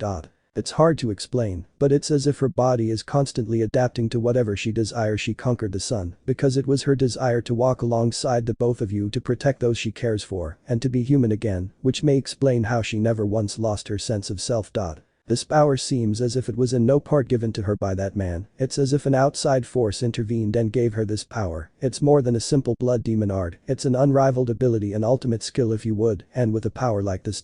It's hard to explain, but it's as if her body is constantly adapting to whatever she desires. She conquered the sun because it was her desire to walk alongside the both of you, to protect those she cares for, and to be human again, which may explain how she never once lost her sense of self. This power seems as if it was in no part given to her by that man. It's as if an outside force intervened and gave her this power. It's more than a simple blood demon art. It's an unrivaled ability, an ultimate skill if you would, and with a power like this.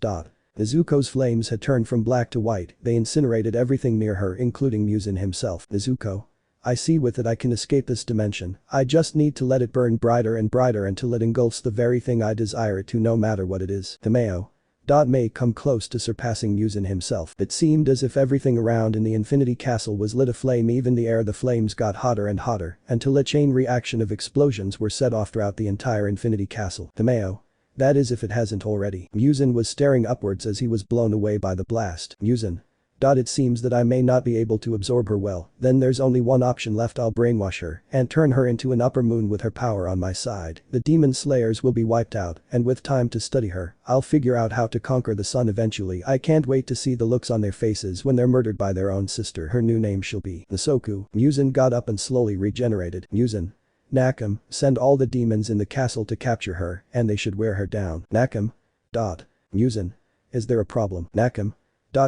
Nezuko's flames had turned from black to white. They incinerated everything near her, including Muzan himself. Nezuko. I see, with it I can escape this dimension. I just need to let it burn brighter and brighter until it engulfs the very thing I desire it to, no matter what it is. Tomeo. May come close to surpassing Muzan himself. It seemed as if everything around in the Infinity Castle was lit aflame, even the air. The flames got hotter and hotter until a chain reaction of explosions were set off throughout the entire Infinity Castle. Tomeo. That is, if it hasn't already. Muzan was staring upwards as he was blown away by the blast. Muzan. It seems that I may not be able to absorb her well. Then there's only one option left. I'll brainwash her and turn her into an upper moon. With her power on my side, the demon slayers will be wiped out, and with time to study her, I'll figure out how to conquer the sun eventually. I can't wait to see the looks on their faces when they're murdered by their own sister. Her new name shall be Nezuko. Muzan got up and slowly regenerated. Muzan. Nakam, send all the demons in the castle to capture her, and they should wear her down. Nakam. Muzan. Is there a problem? Nakam.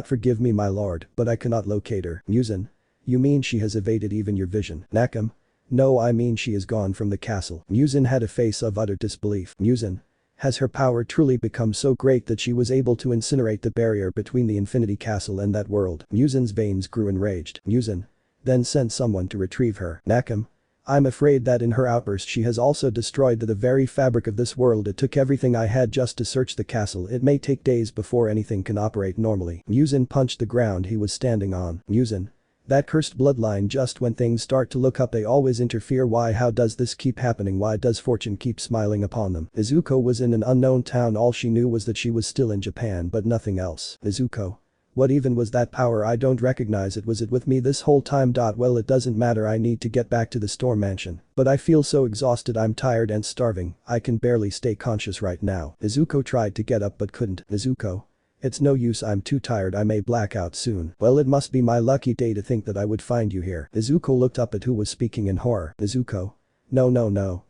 Forgive me, my lord, but I cannot locate her. Muzan. You mean she has evaded even your vision? Nakam. No, I mean she is gone from the castle. Muzan had a face of utter disbelief. Muzan. Has her power truly become so great that she was able to incinerate the barrier between the Infinity Castle and that world? Muzan's veins grew enraged. Muzan. Then send someone to retrieve her. Nakam. I'm afraid that in her outburst she has also destroyed the very fabric of this world. It took everything I had just to search the castle. It may take days before anything can operate normally. Muzan punched the ground he was standing on. Muzan. That cursed bloodline, just when things start to look up they always interfere. Why? How does this keep happening? Why does fortune keep smiling upon them? Nezuko was in an unknown town. All she knew was that she was still in Japan, but nothing else. Nezuko. What even was that power? I don't recognize it. Was it with me this whole time? Well, it doesn't matter. I need to get back to the storm mansion. But I feel so exhausted. I'm tired and starving. I can barely stay conscious right now. Nezuko tried to get up but couldn't. Nezuko. It's no use, I'm too tired, I may black out soon. Well, it must be my lucky day to think that I would find you here. Nezuko looked up at who was speaking in horror. Nezuko. No,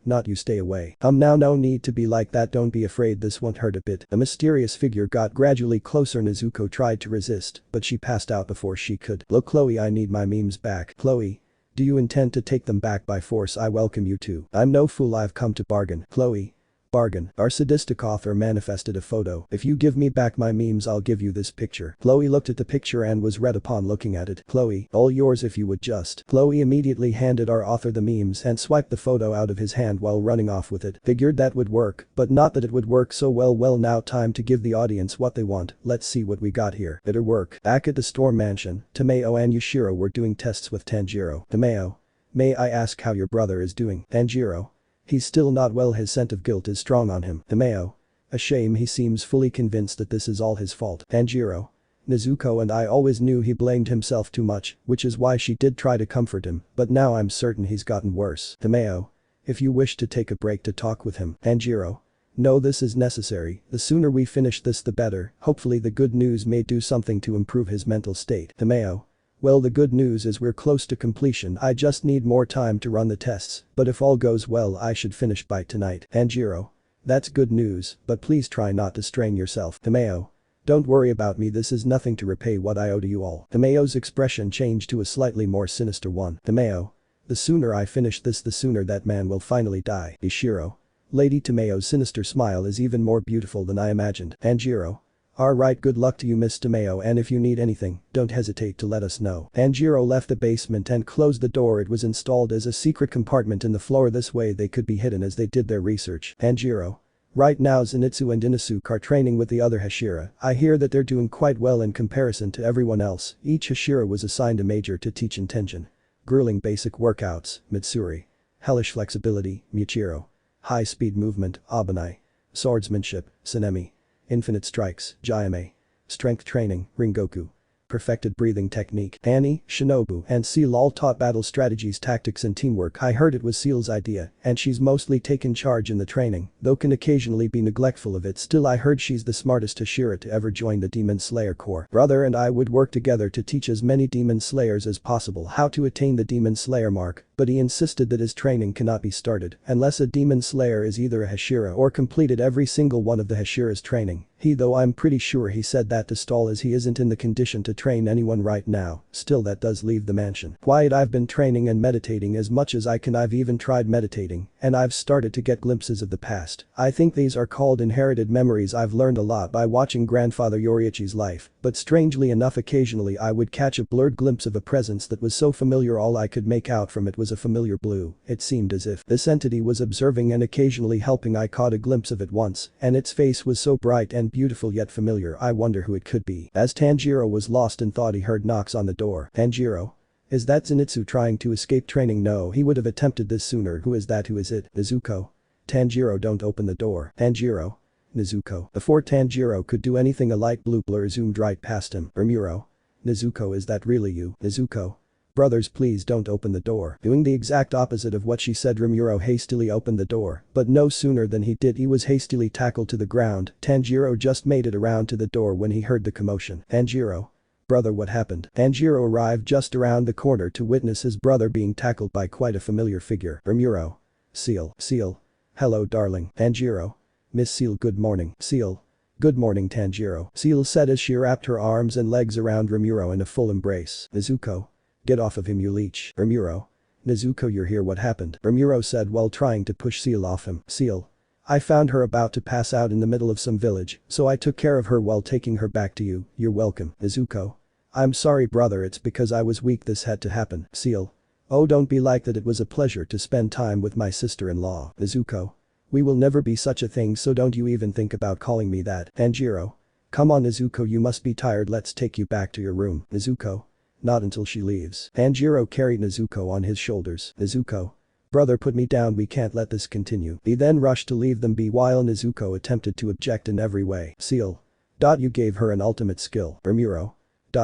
not you, stay away. Now no need to be like that, don't be afraid, this won't hurt a bit. The mysterious figure got gradually closer. Nezuko tried to resist, but she passed out before she could. Look Chloe, I need my memes back. Chloe. Do you intend to take them back by force? I welcome you to. I'm no fool, I've come to bargain. Chloe. Bargain. Our sadistic author manifested a photo. If you give me back my memes, I'll give you this picture. Chloe looked at the picture and was red upon looking at it. Chloe, all yours if you would just. Chloe immediately handed our author the memes and swiped the photo out of his hand while running off with it. Figured that would work, but not that it would work so well. Well, now time to give the audience what they want. Let's see what we got here. Better work. Back at the storm mansion, Tomeo and Yushiro were doing tests with Tanjiro. Tomeo. May I ask how your brother is doing? Tanjiro. He's still not well, his scent of guilt is strong on him. Tomeo. A shame, he seems fully convinced that this is all his fault. Tanjiro. Nezuko and I always knew he blamed himself too much, which is why she did try to comfort him, but now I'm certain he's gotten worse. Tomeo. If you wish to take a break to talk with him. Tanjiro. No, this is necessary, the sooner we finish this the better, hopefully the good news may do something to improve his mental state. Tomeo. Well, the good news is we're close to completion, I just need more time to run the tests, but if all goes well I should finish by tonight. Tanjiro. That's good news, but please try not to strain yourself. Tomeo. Don't worry about me, this is nothing to repay what I owe to you all. Tomeo's expression changed to a slightly more sinister one. Tomeo. The sooner I finish this the sooner that man will finally die. Ishiro. Lady Tomeo's sinister smile is even more beautiful than I imagined. Tanjiro. Alright, good luck to you, Miss Tomeo, and if you need anything, don't hesitate to let us know. Tanjiro left the basement and closed the door. It was installed as a secret compartment in the floor, this way they could be hidden as they did their research. Tanjiro. Right now Zenitsu and Inosuke are training with the other Hashira. I hear that they're doing quite well in comparison to everyone else. Each Hashira was assigned a major to teach intention. Grueling basic workouts, Mitsuri. Hellish flexibility, Michiro. High-speed movement, Abanai. Swordsmanship, Sanemi. Infinite strikes, Jayame. Strength training, Ringoku. Perfected breathing technique, Annie, Shinobu and Seal all taught battle strategies, tactics and teamwork. I heard it was Seal's idea, and she's mostly taken charge in the training, though can occasionally be neglectful of it. Still, I heard she's the smartest Hashira to ever join the Demon Slayer Corps. Brother and I would work together to teach as many Demon Slayers as possible how to attain the Demon Slayer mark, but he insisted that his training cannot be started unless a Demon Slayer is either a Hashira or completed every single one of the Hashira's training. Though I'm pretty sure he said that to stall, as he isn't in the condition to train anyone right now. Still, that does leave the mansion quiet. I've been training and meditating as much as I can. I've even tried meditating, and I've started to get glimpses of the past. I think these are called inherited memories. I've learned a lot by watching grandfather Yoriichi's life, but strangely enough occasionally I would catch a blurred glimpse of a presence that was so familiar all I could make out from it was a familiar blue. It seemed as if this entity was observing and occasionally helping. I caught a glimpse of it once, and its face was so bright and beautiful yet familiar. I wonder who it could be. As Tanjiro was lost in thought, he heard knocks on the door. Tanjiro. Is that Zenitsu trying to escape training? No, he would have attempted this sooner. Who is that? Who is it? Nezuko. Tanjiro, don't open the door. Tanjiro. Nezuko. Before Tanjiro could do anything, a light blue blur zoomed right past him. Rimuru. Nezuko, is that really you? Nezuko. Brothers, please don't open the door. Doing the exact opposite of what she said, Rimuru hastily opened the door, but no sooner than he did, he was hastily tackled to the ground. Tanjiro just made it around to the door when he heard the commotion. Tanjiro. Brother, what happened? Tanjiro arrived just around the corner to witness his brother being tackled by quite a familiar figure. Rimuru. Seal. Hello, darling. Tanjiro. Miss Seal, good morning. Seal. Good morning, Tanjiro. Seal said as she wrapped her arms and legs around Rimuru in a full embrace. Nezuko. Get off of him, you leech. Rimuru. Nezuko, you're here, what happened? Rimuru said while trying to push Seal off him. Seal. I found her about to pass out in the middle of some village, so I took care of her while taking her back to you. You're welcome. Nezuko. I'm sorry, brother, it's because I was weak this had to happen. Seal. Oh, don't be like that, it was a pleasure to spend time with my sister-in-law. Nezuko. We will never be such a thing, so don't you even think about calling me that. Tanjiro. Come on, Nezuko, you must be tired, let's take you back to your room. Nezuko. Not until she leaves. Tanjiro carried Nezuko on his shoulders. Nezuko. Brother, put me down, we can't let this continue. He then rushed to leave them be while Nezuko attempted to object in every way. Seal. You gave her an ultimate skill. Rimuru.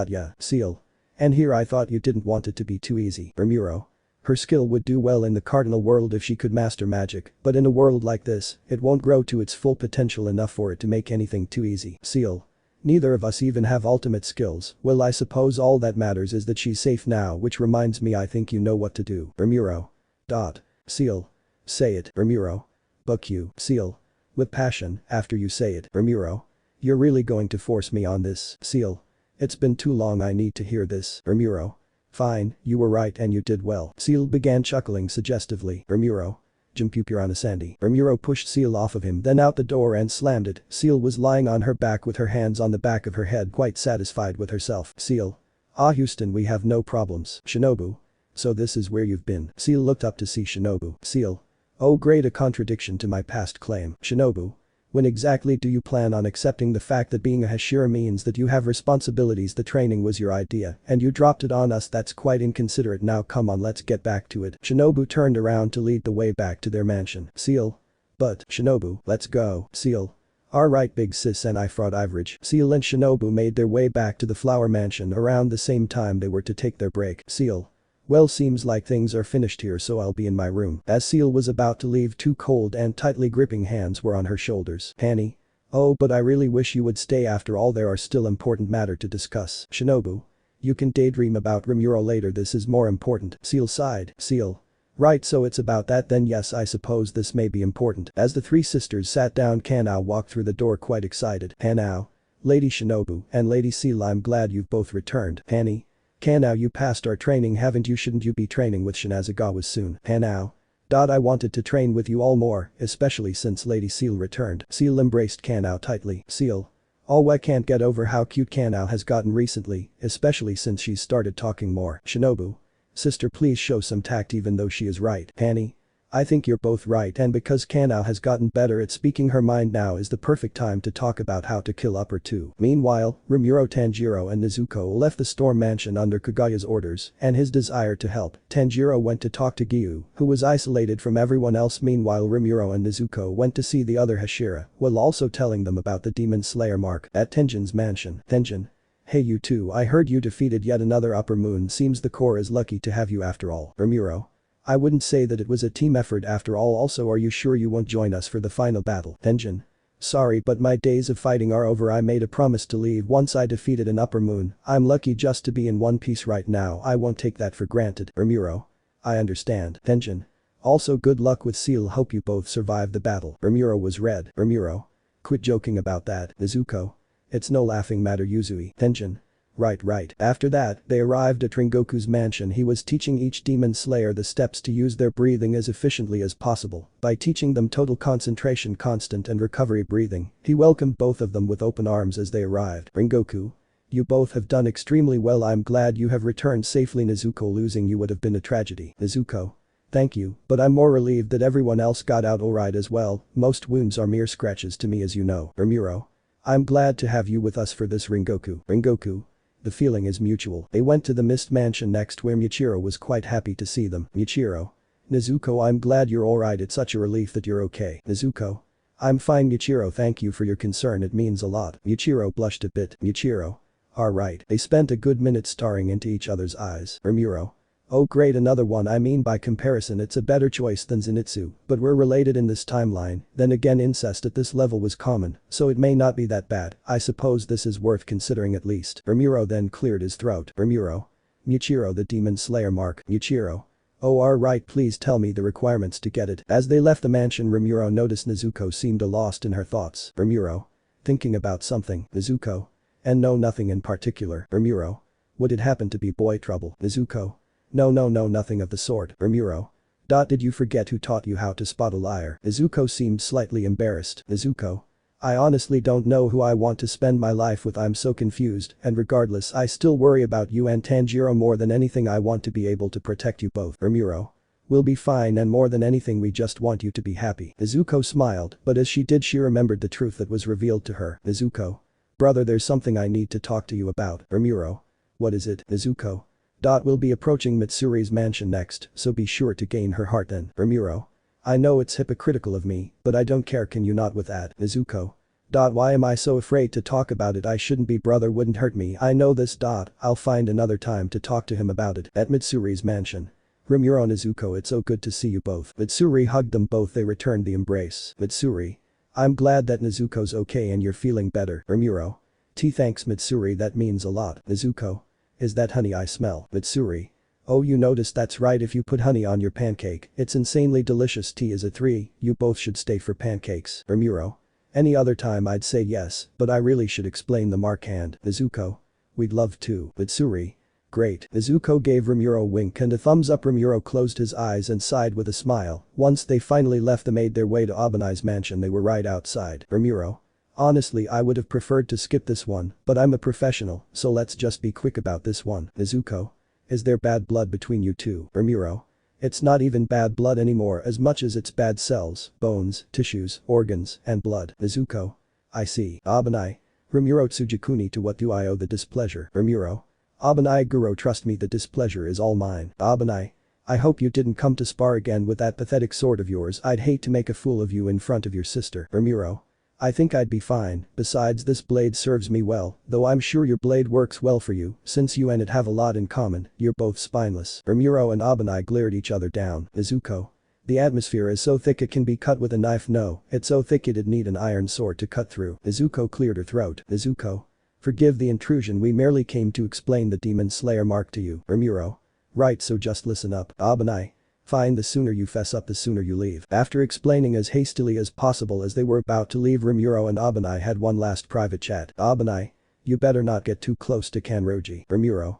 Yeah, Seal. And here I thought you didn't want it to be too easy. Rimuru. Her skill would do well in the cardinal world if she could master magic, but in a world like this, it won't grow to its full potential enough for it to make anything too easy. Seal. Neither of us even have ultimate skills. Well, I suppose all that matters is that she's safe now, which reminds me I think you know what to do. Rimuru. Seal. Say it. Rimuru. Book you. Seal. With passion, after you say it. Rimuru. You're really going to force me on this. Seal. It's been too long, I need to hear this. Rimuru. Fine, you were right and you did well. Seal began chuckling suggestively. Rimuru. Jimpupurana Sandy. Rimuru pushed Seal off of him, then out the door and slammed it. Seal was lying on her back with her hands on the back of her head, quite satisfied with herself. Seal. Ah, Houston, we have no problems. Shinobu. So this is where you've been. Seal looked up to see Shinobu. Seal. Oh great, a contradiction to my past claim. Shinobu. When exactly do you plan on accepting the fact that being a Hashira means that you have responsibilities? The training was your idea and you dropped it on us. That's quite inconsiderate. Now come on, let's get back to it. Shinobu turned around to lead the way back to their mansion. Seal. But, Shinobu, let's go. Seal. Alright big sis, and I fraud average. Seal and Shinobu made their way back to the flower mansion around the same time they were to take their break. Seal. Well, seems like things are finished here, so I'll be in my room. As Seal was about to leave, two cold and tightly gripping hands were on her shoulders. Hanny. Oh, but I really wish you would stay, after all there are still important matter to discuss. Shinobu. You can daydream about Rimuru later, this is more important. Seal sighed. Seal. Right, so it's about that then. Yes, I suppose this may be important. As the three sisters sat down, Kanao walked through the door quite excited. Hanao. Lady Shinobu and Lady Seal, I'm glad you've both returned. Hanny. Kanao, you passed our training, haven't you? Shouldn't you be training with Shinazagawa soon? Hanao. I wanted to train with you all more, especially since Lady Seal returned. Seal embraced Kanao tightly. Seal. Oh, I can't get over how cute Kanao has gotten recently, especially since she's started talking more. Shinobu. Sister, please show some tact even though she is right. Hanny. I think you're both right, and because Kanao has gotten better at speaking her mind, now is the perfect time to talk about how to kill Upper 2. Meanwhile, Rimuru, Tanjiro and Nezuko left the storm mansion under Kagaya's orders and his desire to help. Tanjiro went to talk to Gyu, who was isolated from everyone else. Meanwhile, Rimuru and Nezuko went to see the other Hashira, while also telling them about the Demon Slayer mark at Tenjin's mansion. Tenjin. Hey you two, I heard you defeated yet another Upper Moon, seems the core is lucky to have you after all. Rimuru. I wouldn't say that it was a team effort after all. Also, are you sure you won't join us for the final battle? Tenjin. Sorry, but my days of fighting are over. I made a promise to leave once I defeated an Upper Moon. I'm lucky just to be in one piece right now. I won't take that for granted. Rimuru. I understand. Tenjin. Also, good luck with Seal, hope you both survive the battle. Rimuru was red. Rimuru. Quit joking about that. Nezuko. It's no laughing matter. Yuzui. Tenjin. Right. After that, they arrived at Rengoku's mansion. He was teaching each demon slayer the steps to use their breathing as efficiently as possible. By teaching them total concentration, constant and recovery breathing, he welcomed both of them with open arms as they arrived. Rengoku. You both have done extremely well. I'm glad you have returned safely. Nezuko, losing you would have been a tragedy. Nezuko. Thank you, but I'm more relieved that everyone else got out alright as well. Most wounds are mere scratches to me, as you know. Rimuru. I'm glad to have you with us for this. Rengoku. Rengoku. The feeling is mutual. They went to the Mist Mansion next, where Michiro was quite happy to see them. Michiro. Nezuko, I'm glad you're alright, it's such a relief that you're okay. Nezuko. I'm fine. Michiro, thank you for your concern, it means a lot. Michiro blushed a bit. Michiro. Alright. They spent a good minute staring into each other's eyes. Rimuru. Oh great, another one. I mean, by comparison it's a better choice than Zenitsu, but we're related in this timeline. Then again, incest at this level was common, so it may not be that bad. I suppose this is worth considering at least. Rimuru then cleared his throat. Rimuru. Michiro, the Demon Slayer mark. Michiro. Oh alright, please tell me the requirements to get it. As they left the mansion, Rimuru noticed Nezuko seemed lost in her thoughts. Rimuru. Thinking about something. Nezuko. And no, nothing in particular. Rimuru. Would it happen to be boy trouble? Nezuko. No, nothing of the sort. Rimuru. Did you forget who taught you how to spot a liar? Nezuko seemed slightly embarrassed. Nezuko. I honestly don't know who I want to spend my life with. I'm so confused, and regardless, I still worry about you and Tanjiro more than anything. I want to be able to protect you both. Rimuru. We'll be fine, and more than anything we just want you to be happy. Nezuko smiled, but as she did she remembered the truth that was revealed to her. Nezuko. Brother, there's something I need to talk to you about. Rimuru. What is it? Nezuko. We'll be approaching Mitsuri's mansion next, so be sure to gain her heart then. Rimuru. I know it's hypocritical of me, but I don't care. Can you not with that? Nezuko. Why am I so afraid to talk about it? I shouldn't be. Brother wouldn't hurt me. I know this. I'll find another time to talk to him about it. At Mitsuri's mansion. Rimuru and Nezuko, it's so good to see you both. Mitsuri hugged them both. They returned the embrace. Mitsuri. I'm glad that Nezuko's okay and you're feeling better. Rimuru. Thanks Mitsuri, that means a lot. Nezuko. Is that honey I smell? Mitsuri. Oh, you noticed? That's right, if you put honey on your pancake, it's insanely delicious. T is a 3, you both should stay for pancakes. Rimuru. Any other time I'd say yes, but I really should explain the mark hand. Nezuko. We'd love to. Mitsuri. Great. Nezuko gave Rimuru a wink and a thumbs up. Rimuru closed his eyes and sighed with a smile. Once they finally left, they made their way to Abanai's mansion. They were right outside. Rimuru. Honestly, I would have preferred to skip this one, but I'm a professional, so let's just be quick about this one. Nezuko. Is there bad blood between you two? Rimuru. It's not even bad blood anymore as much as it's bad cells, bones, tissues, organs, and blood. Nezuko. I see. Abanai. Rimuru. Tsujikuni, to what do I owe the displeasure? Rimuru. Abanai. Guru, trust me, the displeasure is all mine. Abanai. I hope you didn't come to spar again with that pathetic sword of yours. I'd hate to make a fool of you in front of your sister. Rimuru. I think I'd be fine. Besides, this blade serves me well, though I'm sure your blade works well for you, since you and it have a lot in common. You're both spineless. Rimuru and Abanai glared each other down. Nezuko. The atmosphere is so thick it can be cut with a knife. No, it's so thick it'd need an iron sword to cut through. Nezuko cleared her throat. Nezuko. Forgive the intrusion, we merely came to explain the Demon Slayer mark to you. Rimuru. Right, so just listen up. Abanai. Fine, the sooner you fess up the sooner you leave. After explaining as hastily as possible as they were about to leave, Rimuru and Abanai had one last private chat. Abanai. You better not get too close to Kanroji. Rimuru.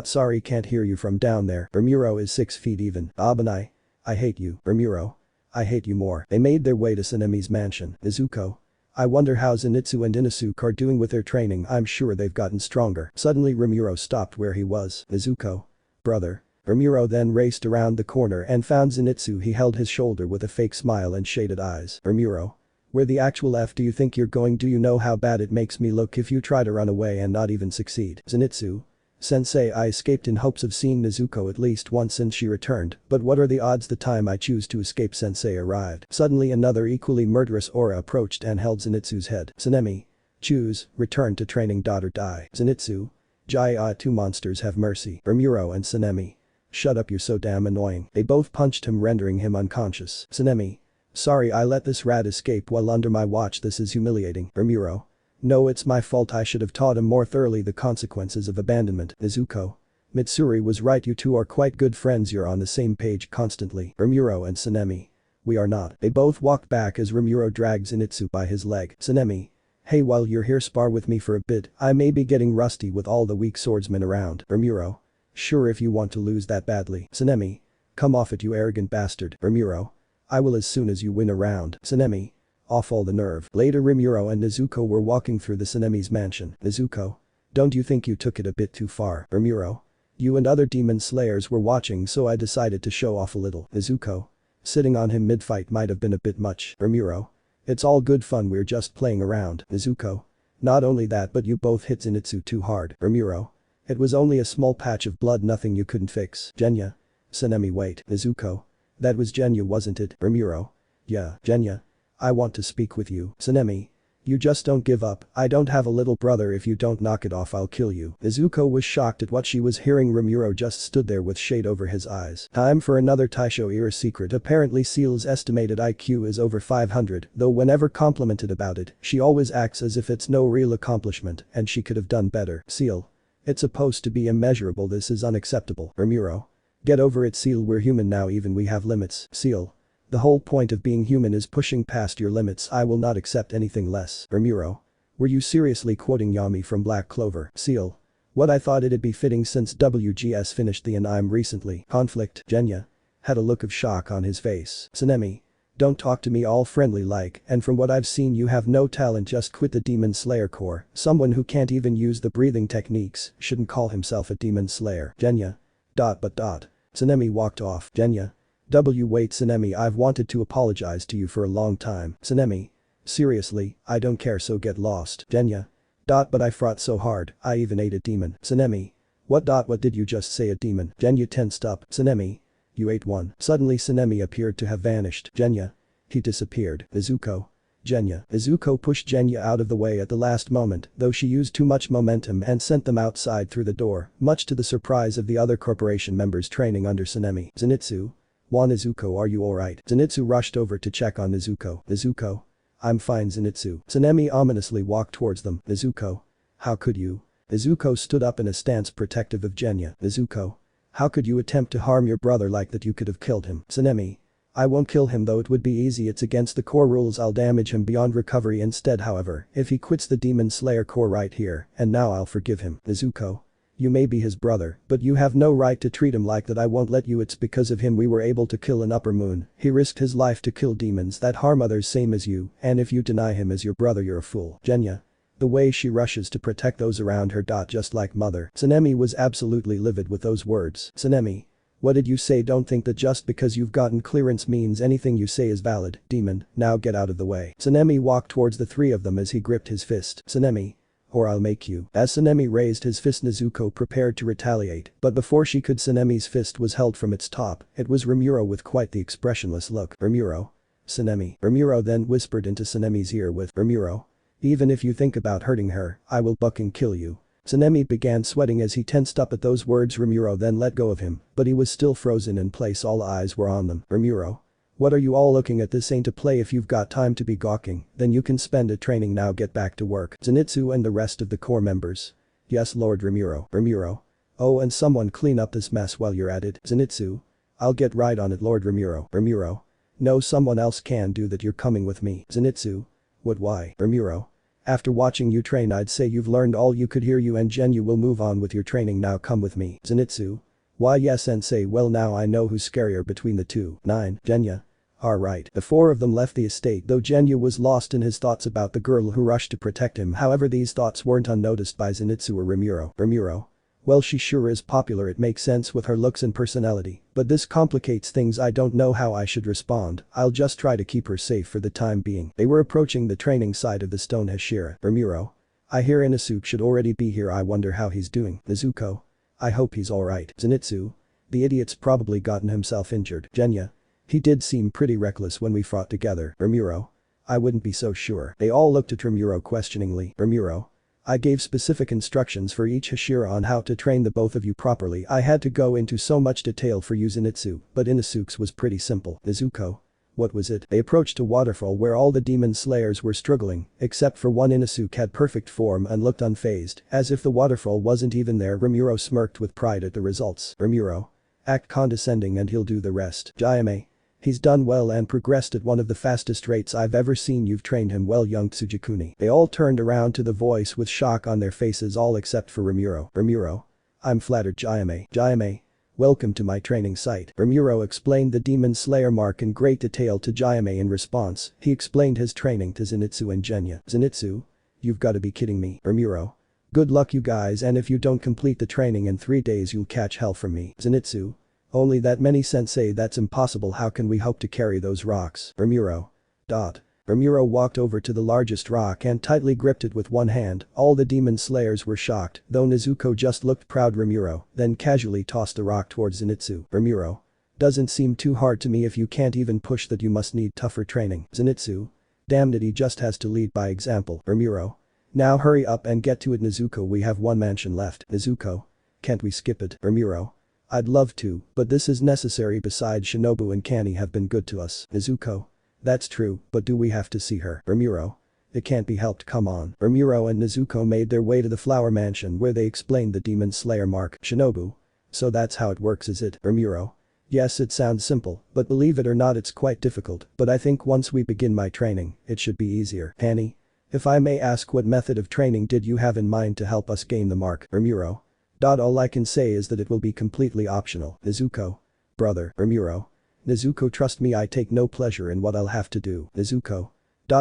Sorry, can't hear you from down there. Rimuru is 6 feet even. Abanai. I hate you. Rimuru. I hate you more. They made their way to Sanemi's mansion. Nezuko. I wonder how Zenitsu and Inosuke are doing with their training. I'm sure they've gotten stronger. Suddenly Rimuru stopped where he was. Nezuko. Brother. Rimuru then raced around the corner and found Zenitsu. He held his shoulder with a fake smile and shaded eyes. Rimuru. Where the actual F do you think you're going? Do you know how bad it makes me look if you try to run away and not even succeed? Zenitsu. Sensei, I escaped in hopes of seeing Nezuko at least once since she returned, but what are the odds the time I choose to escape Sensei arrived? Suddenly another equally murderous aura approached and held Zenitsu's head. Sanemi. Choose, return to training or die. Zenitsu. Jaya, two monsters have mercy. Rimuru and Sanemi. Shut up, you're so damn annoying. They both punched him, rendering him unconscious. Sanemi. Sorry, I let this rat escape while under my watch. This is humiliating. Rimuru. No, it's my fault. I should have taught him more thoroughly the consequences of abandonment. Nezuko. Mitsuri was right, you two are quite good friends, you're on the same page constantly. Rimuru and Sanemi. We are not. They both walked back as Rimuru dragged Zenitsu by his leg. Sanemi. Hey, while you're here, spar with me for a bit. I may be getting rusty with all the weak swordsmen around. Rimuru. Sure, if you want to lose that badly. Sanemi. Come off it, you arrogant bastard. Rimuru. I will as soon as you win a round. Sanemi. Off all the nerve. Later Rimuru and Nezuko were walking through the Sanemi's mansion. Nezuko. Don't you think you took it a bit too far? Rimuru. You and other demon slayers were watching, so I decided to show off a little. Nezuko. Sitting on him mid-fight might have been a bit much. Rimuru. It's all good fun, we're just playing around. Nezuko. Not only that, but you both hit Zenitsu too hard. Rimuru. It was only a small patch of blood, nothing you couldn't fix. Genya. Sanemi. Wait. Nezuko. That was Genya, wasn't it? Rimuru. Yeah, Genya. I want to speak with you. Sanemi. You just don't give up. I don't have a little brother. If you don't knock it off, I'll kill you. Nezuko was shocked at what she was hearing. Rimuru just stood there with shade over his eyes. Time for another Taisho era secret. Apparently Seal's estimated IQ is over 500, though whenever complimented about it, she always acts as if it's no real accomplishment and she could have done better. Seal. It's supposed to be immeasurable. This is unacceptable. Rimuru. Get over it, Seal, we're human now, even we have limits. Seal. The whole point of being human is pushing past your limits. I will not accept anything less. Rimuru. Were you seriously quoting Yami from Black Clover? Seal. What, I thought it'd be fitting since WGS finished the anime recently. Conflict. Genya. Had a look of shock on his face. Sanemi. Don't talk to me all friendly like, and from what I've seen you have no talent, just quit the Demon Slayer Corps. Someone who can't even use the breathing techniques shouldn't call himself a Demon Slayer. Genya. Sanemi walked off. Genya. Wait, Sanemi, I've wanted to apologize to you for a long time. Sanemi. Seriously, I don't care, so get lost. Genya. But I fought so hard, I even ate a demon. Sanemi. What did you just say, a demon? Genya tensed up. Sanemi. You ate one. Suddenly Sanemi appeared to have vanished. Genya. He disappeared. Nezuko. Genya. Nezuko pushed Genya out of the way at the last moment, though she used too much momentum and sent them outside through the door, much to the surprise of the other corporation members training under Tsunemi. Zenitsu? Wa Nezuko, are you alright? Zenitsu rushed over to check on Nezuko. Nezuko? I'm fine, Zenitsu. Tsunemi ominously walked towards them. Nezuko? How could you? Nezuko stood up in a stance protective of Genya. Nezuko? How could you attempt to harm your brother like that? You could have killed him. Tsunemi? I won't kill him though, it would be easy, it's against the core rules, I'll damage him beyond recovery instead. However, if he quits the Demon Slayer core right here, and now I'll forgive him. Nezuko? You may be his brother, but you have no right to treat him like that. I won't let you. It's because of him we were able to kill an upper moon. He risked his life to kill demons that harm others same as you, and if you deny him as your brother you're a fool. Genya? The way she rushes to protect those around her. Just like mother. Tsunemi was absolutely livid with those words. Tsunemi? What did you say? Don't think that just because you've gotten clearance means anything you say is valid, demon, now get out of the way. Tsunemi walked towards the three of them as he gripped his fist. Tsunemi? Or I'll make you. As Tsunemi raised his fist, Nezuko prepared to retaliate, but before she could, Tsunemi's fist was held from its top. It was Rimuru with quite the expressionless look. Rimuru? Tsunemi. Rimuru then whispered into Tsunemi's ear with, Rimuru? Even if you think about hurting her, I will fucking kill you. Tsunemi began sweating as he tensed up at those words. Rimuru then let go of him, but he was still frozen in place. All eyes were on them. Rimuru? What are you all looking at? This ain't a play. If you've got time to be gawking, then you can spend it training. Now get back to work. Zenitsu and the rest of the core members. Yes, Lord Rimuru. Rimuru? Oh, and someone clean up this mess while you're at it. Zenitsu? I'll get right on it, Lord Rimuru. Rimuru? No, someone else can do that. You're coming with me. Zenitsu? What? Why? Rimuru? After watching you train, I'd say you've learned all you could. Here, you and Genya will move on with your training. Now come with me. Zenitsu? Why yes, sensei. Well, now I know who's scarier between the two. 9. Genya? Alright. The four of them left the estate, though Genya was lost in his thoughts about the girl who rushed to protect him. However, these thoughts weren't unnoticed by Zenitsu or Rimuru. Rimuru? Well, she sure is popular. It makes sense with her looks and personality, but this complicates things. I don't know how I should respond. I'll just try to keep her safe for the time being. They were approaching the training side of the stone Hashira. Rimuru? I hear Inosuke should already be here. I wonder how he's doing. Nezuko? I hope he's alright. Zenitsu? The idiot's probably gotten himself injured. Genya? He did seem pretty reckless when we fought together. Rimuru? I wouldn't be so sure. They all looked at Rimuru questioningly. Rimuru? I gave specific instructions for each Hashira on how to train the both of you properly. I had to go into so much detail for you, Zenitsu, but Inosuke's was pretty simple. Nezuko? What was it? They approached a waterfall where all the demon slayers were struggling, except for one. Inosuke had perfect form and looked unfazed, as if the waterfall wasn't even there. Rimuru smirked with pride at the results. Rimuru? Act condescending and he'll do the rest. Jayame? He's done well and progressed at one of the fastest rates I've ever seen. You've trained him well, young Tsujikuni. They all turned around to the voice with shock on their faces, all except for Rimuru. Rimuru? I'm flattered. Jayame? Jayame? Welcome to my training site. Rimuru explained the Demon Slayer mark in great detail to Jayame. In response, he explained his training to Zenitsu and Genya. Zenitsu? You've gotta be kidding me. Rimuru? Good luck you guys, and if you don't complete the training in 3 days you'll catch hell from me. Zenitsu? Only that many, sensei? That's impossible. How can we hope to carry those rocks? Rimuru? Rimuru walked over to the largest rock and tightly gripped it with one hand. All the demon slayers were shocked, though Nezuko just looked proud. Rimuru then casually tossed the rock towards Zenitsu. Rimuru? Doesn't seem too hard to me. If you can't even push that, you must need tougher training. Zenitsu? Damn it, he just has to lead by example. Rimuru? Now hurry up and get to it. Nezuko, we have one mansion left. Nezuko? Can't we skip it? Rimuru? I'd love to, but this is necessary. Besides, Shinobu and Kani have been good to us. Nezuko? That's true, but do we have to see her? Rimuru? It can't be helped, come on. Rimuru and Nezuko made their way to the flower mansion where they explained the Demon Slayer mark. Shinobu? So that's how it works, is it? Rimuru? Yes, it sounds simple, but believe it or not it's quite difficult, but I think once we begin my training, it should be easier. Kani? If I may ask, what method of training did you have in mind to help us gain the mark? Rimuru? All I can say is that it will be completely optional. Nezuko? Brother. Rimuru? Nezuko, trust me, I take no pleasure in what I'll have to do. Nezuko?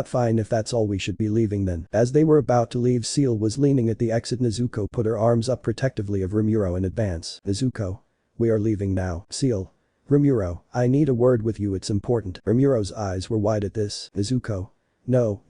Fine, if that's all, we should be leaving then. As they were about to leave, Seal was leaning at the exit. Nezuko put her arms up protectively of Rimuru in advance. Nezuko? We are leaving now. Seal? Rimuru, I need a word with you, it's important. Rimuru's eyes were wide at this. Nezuko? No,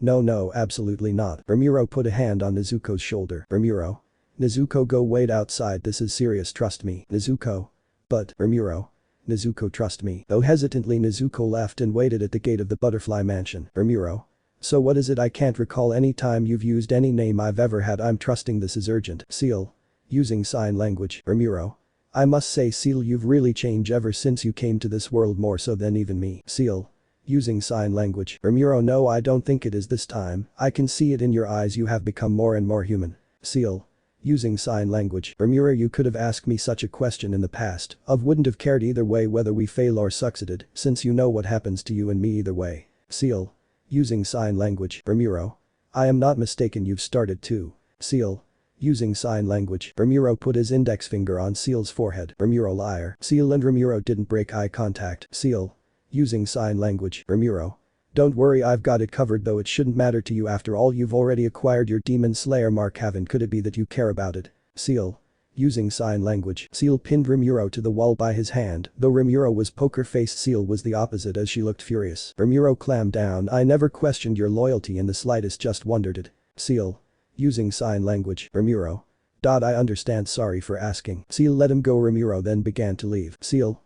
absolutely not. Rimuru put a hand on Nezuko's shoulder. Rimuru? Nezuko, go wait outside, this is serious, trust me. Nezuko? But, Rimuru? Nezuko, trust me. Though hesitantly, Nezuko left and waited at the gate of the butterfly mansion. Rimuru? So what is it? I can't recall any time you've used any name I've ever had. I'm trusting this is urgent. Seal. Using sign language. Rimuru. I must say Seal, you've really changed ever since you came to this world, more so than even me. Seal. Using sign language. Rimuru, no, I don't think it is this time. I can see it in your eyes, you have become more and more human. Seal. Using sign language. Rimuru, you could have asked me such a question in the past. I wouldn't have cared either way whether we fail or succeeded, since you know what happens to you and me either way. Seal. Using sign language. Rimuru. I am not mistaken, you've started too. Seal. Using sign language. Rimuru put his index finger on Seal's forehead. Rimuru, liar. Seal and Rimuru didn't break eye contact. Seal. Using sign language. Rimuru. Don't worry, I've got it covered, though it shouldn't matter to you after all. You've already acquired your Demon Slayer mark, haven't? Could it be that you care about it? Seal. Using sign language. Seal pinned Rimuru to the wall by his hand, though Rimuru was poker-faced. Seal was the opposite as she looked furious. Rimuru, clammed down. I never questioned your loyalty in the slightest, just wondered it. Seal. Using sign language. Rimuru. I understand, sorry for asking. Seal let him go. Rimuru then began to leave. Seal.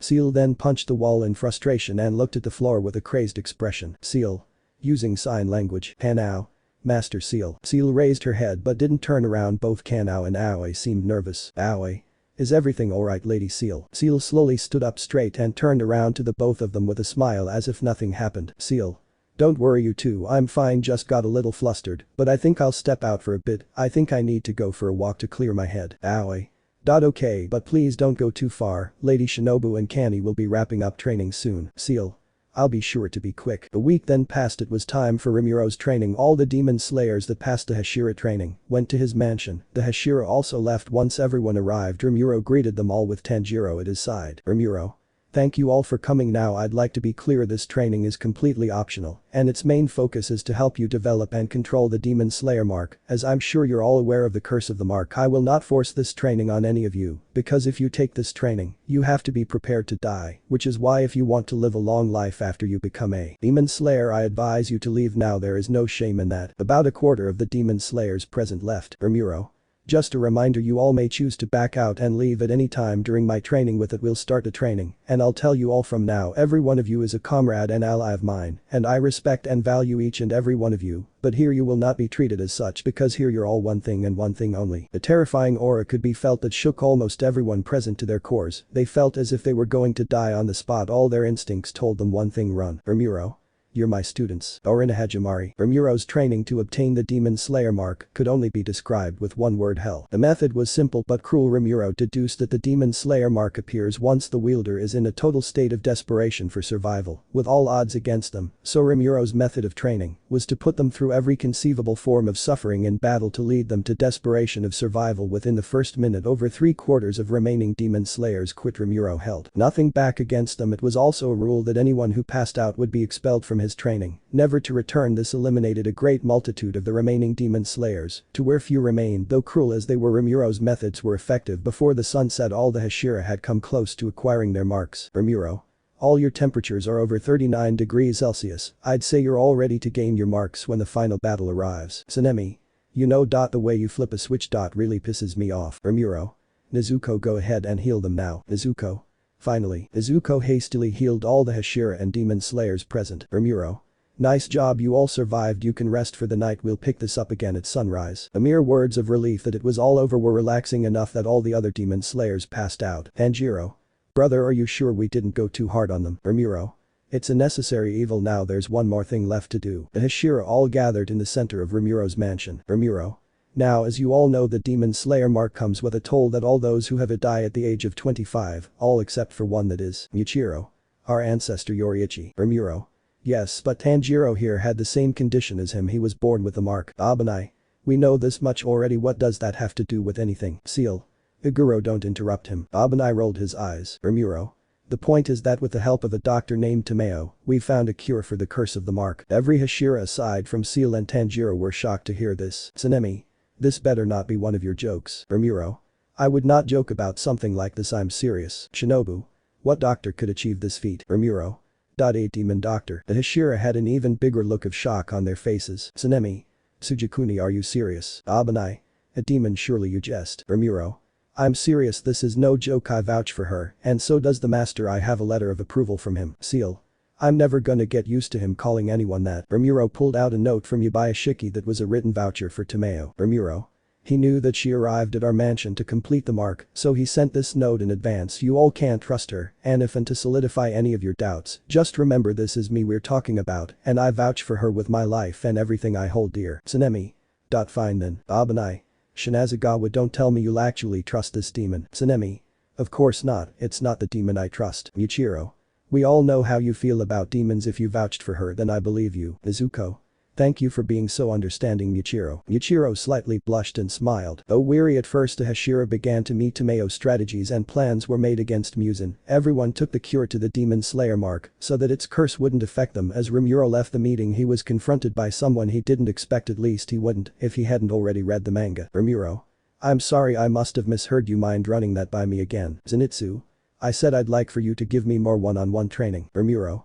Seal then punched the wall in frustration and looked at the floor with a crazed expression. Seal. Using sign language. Kanao. Master Seal. Seal raised her head but didn't turn around. Both Kanao and Aoi seemed nervous. Aoi. Is everything alright, Lady Seal? Seal slowly stood up straight and turned around to the both of them with a smile as if nothing happened. Seal. Don't worry, you two, I'm fine, just got a little flustered, but I think I'll step out for a bit. I think I need to go for a walk to clear my head. Aoi. Okay, but please don't go too far. Lady Shinobu and Kani will be wrapping up training soon. Seal. I'll be sure to be quick. A week then passed. It was time for Rimuro's training. All the demon slayers that passed the Hashira training went to his mansion. The Hashira also left once everyone arrived. Rimuru greeted them all with Tanjiro at his side. Rimuru. Thank you all for coming. Now I'd like to be clear, this training is completely optional, and its main focus is to help you develop and control the Demon Slayer mark. As I'm sure you're all aware of the curse of the mark, I will not force this training on any of you, because if you take this training, you have to be prepared to die, which is why if you want to live a long life after you become a Demon Slayer, I advise you to leave now. There is no shame in that. About a quarter of the Demon Slayers present left. Rimuru. Just a reminder, you all may choose to back out and leave at any time during my training. With it we'll start the training, and I'll tell you all from now, every one of you is a comrade and ally of mine, and I respect and value each and every one of you, but here you will not be treated as such, because here you're all one thing and one thing only. A terrifying aura could be felt that shook almost everyone present to their cores. They felt as if they were going to die on the spot. All their instincts told them one thing: run. Rimuru. You're my students. Orina Hajimari. Rimuru's training to obtain the Demon Slayer mark could only be described with one word: hell. The method was simple but cruel. Rimuru deduced that the Demon Slayer mark appears once the wielder is in a total state of desperation for survival, with all odds against them, so Rimuru's method of training was to put them through every conceivable form of suffering in battle to lead them to desperation of survival. Within the first minute, over 3/4 of remaining Demon Slayers quit. Rimuru held nothing back against them. It was also a rule that anyone who passed out would be expelled from his training, never to return. This eliminated a great multitude of the remaining Demon Slayers, to where few remained. Though cruel as they were, Rimuru's methods were effective. Before the sun set, all the Hashira had come close to acquiring their marks. Rimuru. All your temperatures are over 39 degrees Celsius. I'd say you're all ready to gain your marks when the final battle arrives. Tsunemi. You know, the way you flip a switch, really pisses me off. Rimuru. Nezuko, go ahead and heal them now. Nezuko. Finally, Nezuko hastily healed all the Hashira and Demon Slayers present. Rimuru. Nice job, you all survived. You can rest for the night. We'll pick this up again at sunrise. The mere words of relief that it was all over were relaxing enough that all the other Demon Slayers passed out. Tanjiro. Brother, are you sure we didn't go too hard on them? Rimuru. It's a necessary evil. Now there's one more thing left to do. The Hashira all gathered in the center of Rimuru's mansion. Rimuru. Now, as you all know, the Demon Slayer mark comes with a toll that all those who have it die at the age of 25, all except for one, that is Michiro. Our ancestor Yoriichi. Rimuru. Yes, but Tanjiro here had the same condition as him. He was born with the mark. Abanai. We know this much already. What does that have to do with anything? Seal. Iguro, don't interrupt him. Abanai rolled his eyes. Rimuru. The point is that with the help of a doctor named Tomeo, we found a cure for the curse of the mark. Every Hashira aside from Seal and Tanjiro were shocked to hear this. Tsunemi. This better not be one of your jokes. Rimuru. I would not joke about something like this, I'm serious. Shinobu. What doctor could achieve this feat? Rimuru. A demon doctor. The Hashira had an even bigger look of shock on their faces. Tsunemi. Sujikuni, are you serious? Abanai. A demon, surely you jest. Rimuru. I'm serious, this is no joke. I vouch for her, and so does the master. I have a letter of approval from him. Seal. I'm never gonna get used to him calling anyone that. Rimuru pulled out a note from Yabayashiki that was a written voucher for Tomeo. Rimuru. He knew that she arrived at our mansion to complete the mark, so he sent this note in advance. You all can't trust her, and if and to solidify any of your doubts, just remember this is me we're talking about, and I vouch for her with my life and everything I hold dear. Tsunemi. Fine then. Abanai. Shinazagawa, don't tell me you'll actually trust this demon. Tsunemi. Of course not, it's not the demon I trust. Yuichiro. We all know how you feel about demons. If you vouched for her then I believe you. Nezuko. Thank you for being so understanding, Yuichiro. Yuichiro slightly blushed and smiled. Though weary at first, Hashira began to meet Tomeo's strategies and plans were made against Muzan. Everyone took the cure to the Demon Slayer mark so that its curse wouldn't affect them. As Rimuru left the meeting, he was confronted by someone he didn't expect, at least he wouldn't if he hadn't already read the manga. Rimuru. I'm sorry, I must have misheard you. Mind running that by me again? Zenitsu. I said I'd like for you to give me more one-on-one training. Rimuru.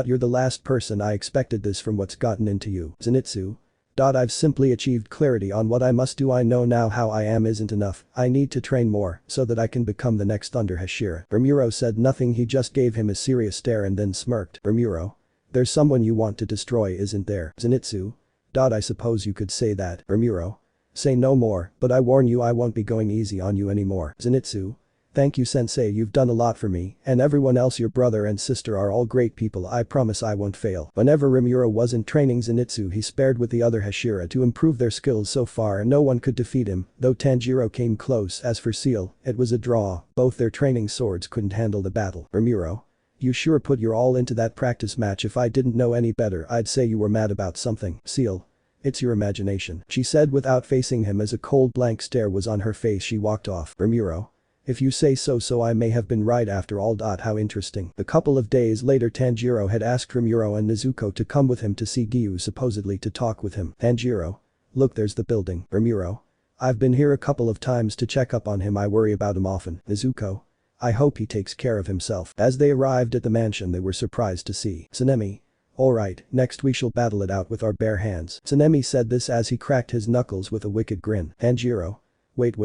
You're the last person I expected this from. What's gotten into you? Zenitsu. I've simply achieved clarity on what I must do. I know now how I am isn't enough. I need to train more so that I can become the next Thunder Hashira. Rimuru said nothing, he just gave him a serious stare and then smirked. Rimuru. There's someone you want to destroy, isn't there? Zenitsu. I suppose you could say that. Rimuru. Say no more, but I warn you I won't be going easy on you anymore. Zenitsu. Thank you sensei, you've done a lot for me, and everyone else. Your brother and sister are all great people. I promise I won't fail. Whenever Rimuru wasn't training Zenitsu, he spared with the other Hashira to improve their skills. So far no one could defeat him, though Tanjiro came close. As for Seal, it was a draw, both their training swords couldn't handle the battle. Rimuru. You sure put your all into that practice match. If I didn't know any better I'd say you were mad about something. Seal. It's your imagination, she said without facing him as a cold blank stare was on her face. She walked off. Rimuru. If you say so I may have been right after all. How interesting. A couple of days later, Tanjiro had asked Rimuru and Nezuko to come with him to see Giyu, supposedly to talk with him. Tanjiro. Look, there's the building. Rimuru. I've been here a couple of times to check up on him. I worry about him often. Nezuko. I hope he takes care of himself. As they arrived at the mansion, they were surprised to see Tsunemi. Alright, next we shall battle it out with our bare hands. Tsunemi said this as he cracked his knuckles with a wicked grin. Tanjiro. Wait.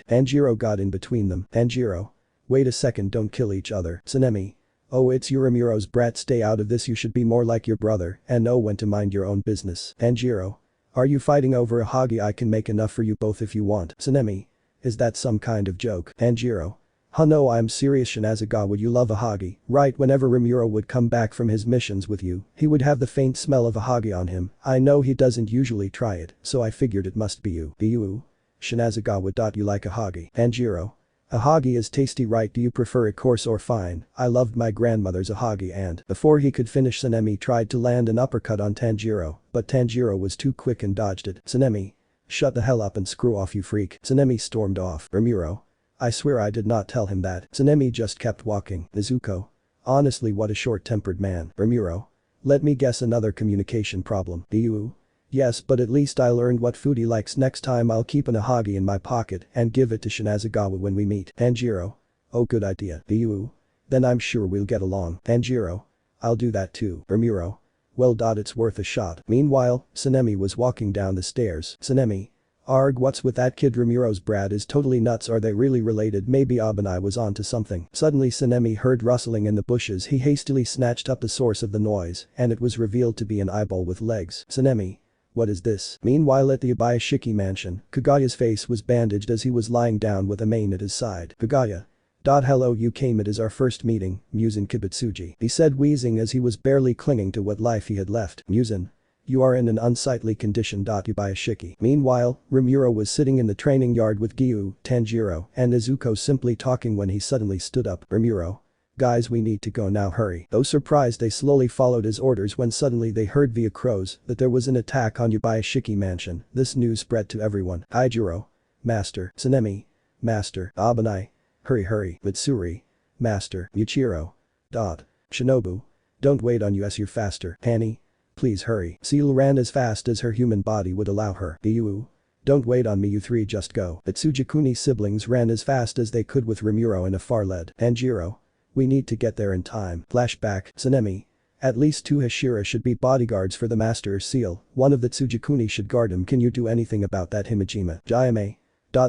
Tanjiro got in between them. Tanjiro. Wait a second, don't kill each other. Tsunemi. Oh, it's you, Rimuro's brat. Stay out of this. You should be more like your brother and know when to mind your own business. Tanjiro. Are you fighting over a Hagi? I can make enough for you both if you want. Tsunemi. Is that some kind of joke? Tanjiro. Huh, no, I'm serious. Shinazagawa, you love a Hagi, right? Whenever Rimuru would come back from his missions with you, he would have the faint smell of a Hagi on him. I know he doesn't usually try it, so I figured it must be you. You? Shinazagawa. You like a Hagi? Tanjiro. A Hagi is tasty, right? Do you prefer it coarse or fine? I loved my grandmother's Hagi. And before he could finish, Tsunemi tried to land an uppercut on Tanjiro, but Tanjiro was too quick and dodged it. Tsunemi. Shut the hell up and screw off, you freak. Tsunemi stormed off. Rimuru. I swear I did not tell him that. Tsunemi just kept walking. Nezuko. Honestly, what a short-tempered man. Rimuru. Let me guess, another communication problem. You? Yes, but at least I learned what food he likes. Next time I'll keep an Hagi in my pocket and give it to Shinazagawa when we meet. Tanjiro. Oh, good idea. You? Then I'm sure we'll get along. Tanjiro. I'll do that too. Rimuru. Well, it's worth a shot. Meanwhile, Tsunemi was walking down the stairs. Tsunemi. Arg, what's with that kid? Rimuro's brat is totally nuts. Are they really related? Maybe Abanai was onto something. Suddenly Tsunemi heard rustling in the bushes. He hastily snatched up the source of the noise, and it was revealed to be an eyeball with legs. Tsunemi. What is this? Meanwhile, at the Abayashiki mansion, Kagaya's face was bandaged as he was lying down with a mane at his side. Kagaya. Hello, you came. It is our first meeting, Muzan Kibutsuji, he said, wheezing as he was barely clinging to what life he had left. Muzan. You are in an unsightly condition. Abayashiki. Meanwhile, Rimuru was sitting in the training yard with Giyu, Tanjiro, and Nezuko simply talking when he suddenly stood up. Rimuru. Guys, we need to go now, hurry. Though surprised, they slowly followed his orders when suddenly they heard via crows that there was an attack on Yabayashiki mansion. This news spread to everyone. Haijiro. Master. Tsunemi. Master. Abanai. Hurry. Mitsuri. Master. Yuichiro. Shinobu. Don't wait on you, as you're faster. Hanny. Please hurry. Seal ran as fast as her human body would allow her. You? Don't wait on me, you three, just go. The Tsujikuni siblings ran as fast as they could with Rimuru in a far lead. Tanjiro. We need to get there in time. Flashback. Tsunemi. At least 2 Hashira should be bodyguards for the master Seal. One of the Tsujikuni should guard him. Can you do anything about that, Himejima? Jayame.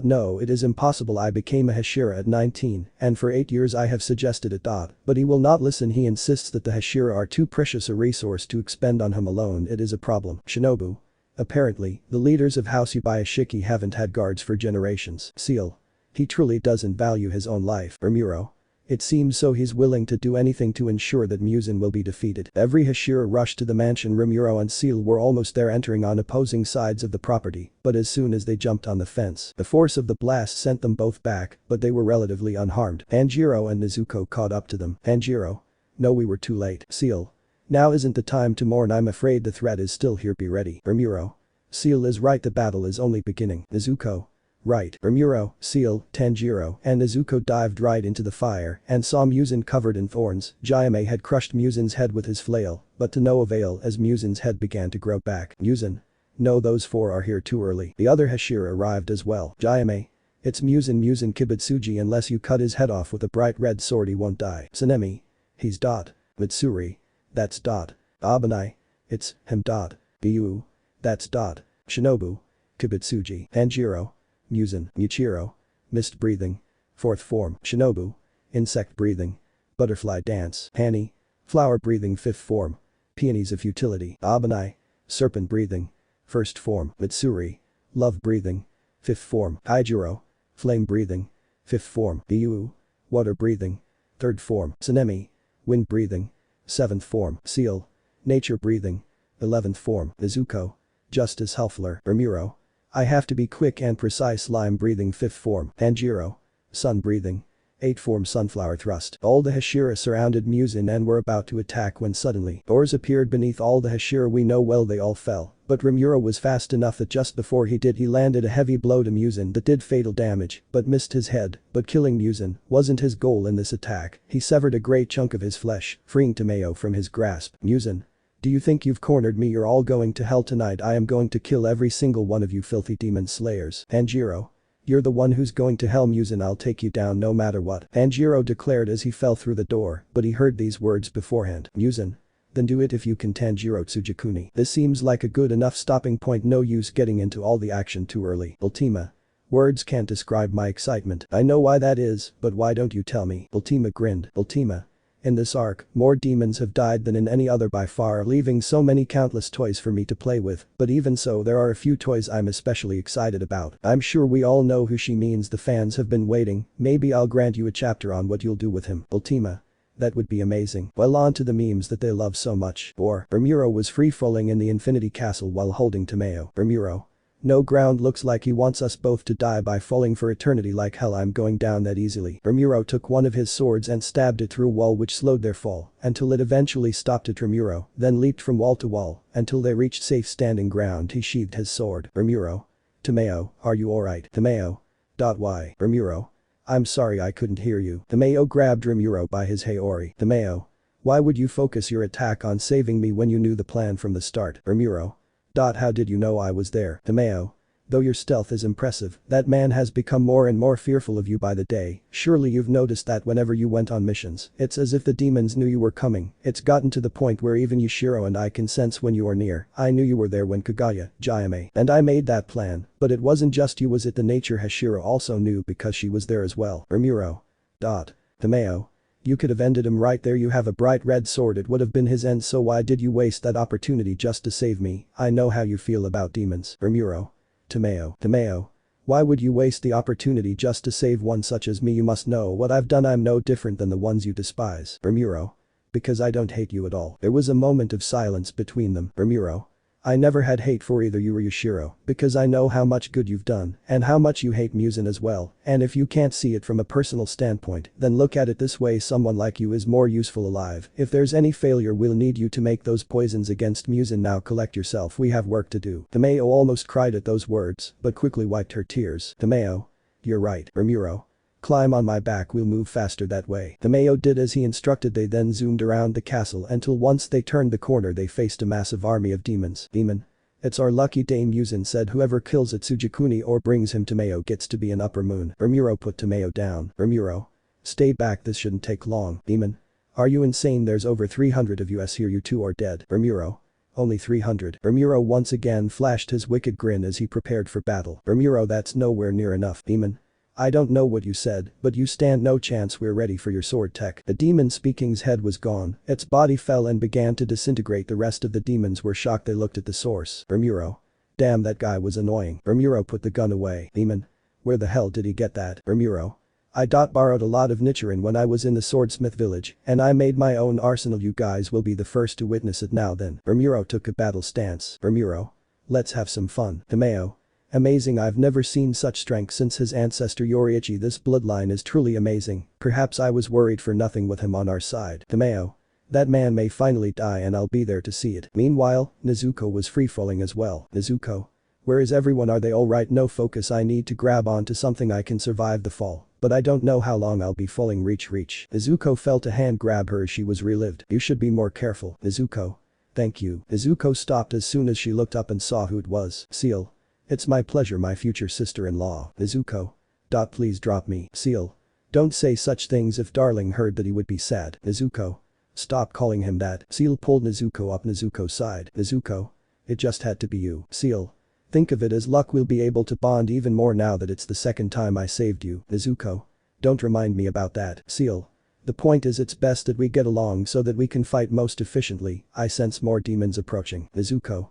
No, it is impossible. I became a Hashira at 19, and for 8 years I have suggested it. But he will not listen. He insists that the Hashira are too precious a resource to expend on him alone. It is a problem. Shinobu. Apparently, the leaders of House Yubayashiki haven't had guards for generations. Seal. He truly doesn't value his own life. Rimuru. It seems so. He's willing to do anything to ensure that Muzan will be defeated. Every Hashira rushed to the mansion. Rimuru and Seal were almost there, entering on opposing sides of the property, but as soon as they jumped on the fence, the force of the blast sent them both back, but they were relatively unharmed. Tanjiro and Nezuko caught up to them. Tanjiro. No, we were too late. Seal. Now isn't the time to mourn. I'm afraid the threat is still here. Be ready. Rimuru. Seal is right. The battle is only beginning. Nezuko. Right. Rimuru, Seal, Tanjiro, and Nezuko dived right into the fire and saw Muzan covered in thorns. Jayame had crushed Muzan's head with his flail, but to no avail as Muzan's head began to grow back. Muzan. No, those 4 are here too early. The other Hashira arrived as well. Jayame. It's Muzan Kibutsuji. Unless you cut his head off with a bright red sword he won't die. Tsunemi. He's Dot. Mitsuri. That's Dot. Abanai. It's him. Dot. Biu. That's Dot. Shinobu. Kibutsuji. Tanjiro. Muzan. Michiro. Mist breathing. 4th form. Shinobu. Insect breathing. Butterfly dance. Hani. Flower breathing. 5th form. Peonies of futility. Abanai. Serpent breathing. 1st form. Mitsuri. Love breathing. 5th form. Taijiro. Flame breathing. 5th form. Biu. Water breathing. 3rd form. Tsunemi. Wind breathing. 7th form. Seal. Nature breathing. 11th form. Nezuko. Justice Helfler. Rimuru. I have to be quick and precise. Lime breathing. 5th form. Tanjiro. Sun breathing. 8th form. Sunflower thrust. All the Hashira surrounded Muzan and were about to attack when suddenly doors appeared beneath all the Hashira. We know well they all fell, but Rimuru was fast enough that just before he did he landed a heavy blow to Muzan that did fatal damage but missed his head. But killing Muzan wasn't his goal in this attack. He severed a great chunk of his flesh, freeing Tomeo from his grasp. Muzan. Do you think you've cornered me? You're all going to hell tonight. I am going to kill every single one of you filthy demon slayers. Tanjiro. You're the one who's going to hell. Muzan, I'll take you down no matter what. Tanjiro declared as he fell through the door, but he heard these words beforehand. Muzan. Then do it if you can. Tanjiro Tsujakuni. This seems like a good enough stopping point. No use getting into all the action too early. Ultima. Words can't describe my excitement. I know why that is, but why don't you tell me? Ultima grinned. Ultima. In this arc, more demons have died than in any other by far, leaving so many countless toys for me to play with, but even so there are a few toys I'm especially excited about. I'm sure we all know who she means. The fans have been waiting. Maybe I'll grant you a chapter on what you'll do with him. Ultima. That would be amazing. Well, on to the memes that they love so much. Or, Rimuru was free-falling in the Infinity Castle while holding Tomeo. Rimuru. No, ground looks like he wants us both to die by falling for eternity. Like hell, I'm going down that easily. Rimuru took one of his swords and stabbed it through a wall, which slowed their fall until it eventually stopped at Rimuru, then leaped from wall to wall until they reached safe standing ground. He sheathed his sword. Rimuru. Tomeo, are you alright? Tomeo. Why? Rimuru. I'm sorry, I couldn't hear you. Tomeo grabbed Rimuru by his haori. Tomeo. Why would you focus your attack on saving me when you knew the plan from the start? Rimuru. How did you know I was there? Tomeo. Though your stealth is impressive, that man has become more and more fearful of you by the day. Surely you've noticed that whenever you went on missions, it's as if the demons knew you were coming. It's gotten to the point where even Yushiro and I can sense when you are near. I knew you were there when Kagaya, Jayame, and I made that plan. But it wasn't just you, was it? The nature Hashira also knew because she was there as well. Rimuru. Tomeo. You could have ended him right there. You have a bright red sword. It would have been his end, so why did you waste that opportunity just to save me? I know how you feel about demons. Rimuru. Tomeo. Why would you waste the opportunity just to save one such as me? You must know what I've done. I'm no different than the ones you despise. Rimuru. Because I don't hate you at all. There was a moment of silence between them. Rimuru. I never had hate for either you or Yushiro, because I know how much good you've done, and how much you hate Muzan as well, and if you can't see it from a personal standpoint, then look at it this way: someone like you is more useful alive. If there's any failure, we'll need you to make those poisons against Muzan. Now collect yourself, we have work to do. Tomeo almost cried at those words, but quickly wiped her tears. Tomeo. You're right. Rimuru. Climb on my back, we'll move faster that way. Tomeo did as he instructed. They then zoomed around the castle until once they turned the corner they faced a massive army of demons. Demon. It's our lucky day, Muzan said. Whoever kills Tsujakuni or brings him Tomeo gets to be an upper moon. Rimuru put Tomeo down. Rimuru. Stay back, this shouldn't take long. Demon. Are you insane? There's over 300 of us here, you two are dead. Rimuru. Only 300. Rimuru once again flashed his wicked grin as he prepared for battle. Rimuru, that's nowhere near enough, demon. I don't know what you said, but you stand no chance, we're ready for your sword tech. The demon speaking's head was gone, its body fell and began to disintegrate. The rest of the demons were shocked. They looked at the source. Rimuru. Damn, that guy was annoying. Rimuru put the gun away. Demon. Where the hell did he get that? Rimuru. I borrowed a lot of Nichiren when I was in the swordsmith village, and I made my own arsenal. You guys will be the first to witness it now then. Rimuru took a battle stance. Rimuru. Let's have some fun. Himeo. Amazing, I've never seen such strength since his ancestor Yoriichi. This bloodline is truly amazing. Perhaps I was worried for nothing with him on our side. Himeo. That man may finally die and I'll be there to see it. Meanwhile, Nezuko was free-falling as well. Nezuko. Where is everyone? Are they alright? No focus, I need to grab onto something. I can survive the fall, but I don't know how long I'll be falling. Reach. Nezuko felt a hand grab her as she was relived. You should be more careful. Nezuko. Thank you. Nezuko stopped as soon as she looked up and saw who it was. Seal. It's my pleasure, my future sister-in-law. Nezuko. Please drop me. Seal. Don't say such things. If darling heard that he would be sad. Nezuko. Stop calling him that. Seal pulled Nezuko up Nezuko's side. Nezuko. It just had to be you. Seal. Think of it as luck, we'll be able to bond even more now that it's the second time I saved you. Nezuko. Don't remind me about that. Seal. The point is it's best that we get along so that we can fight most efficiently. I sense more demons approaching. Nezuko.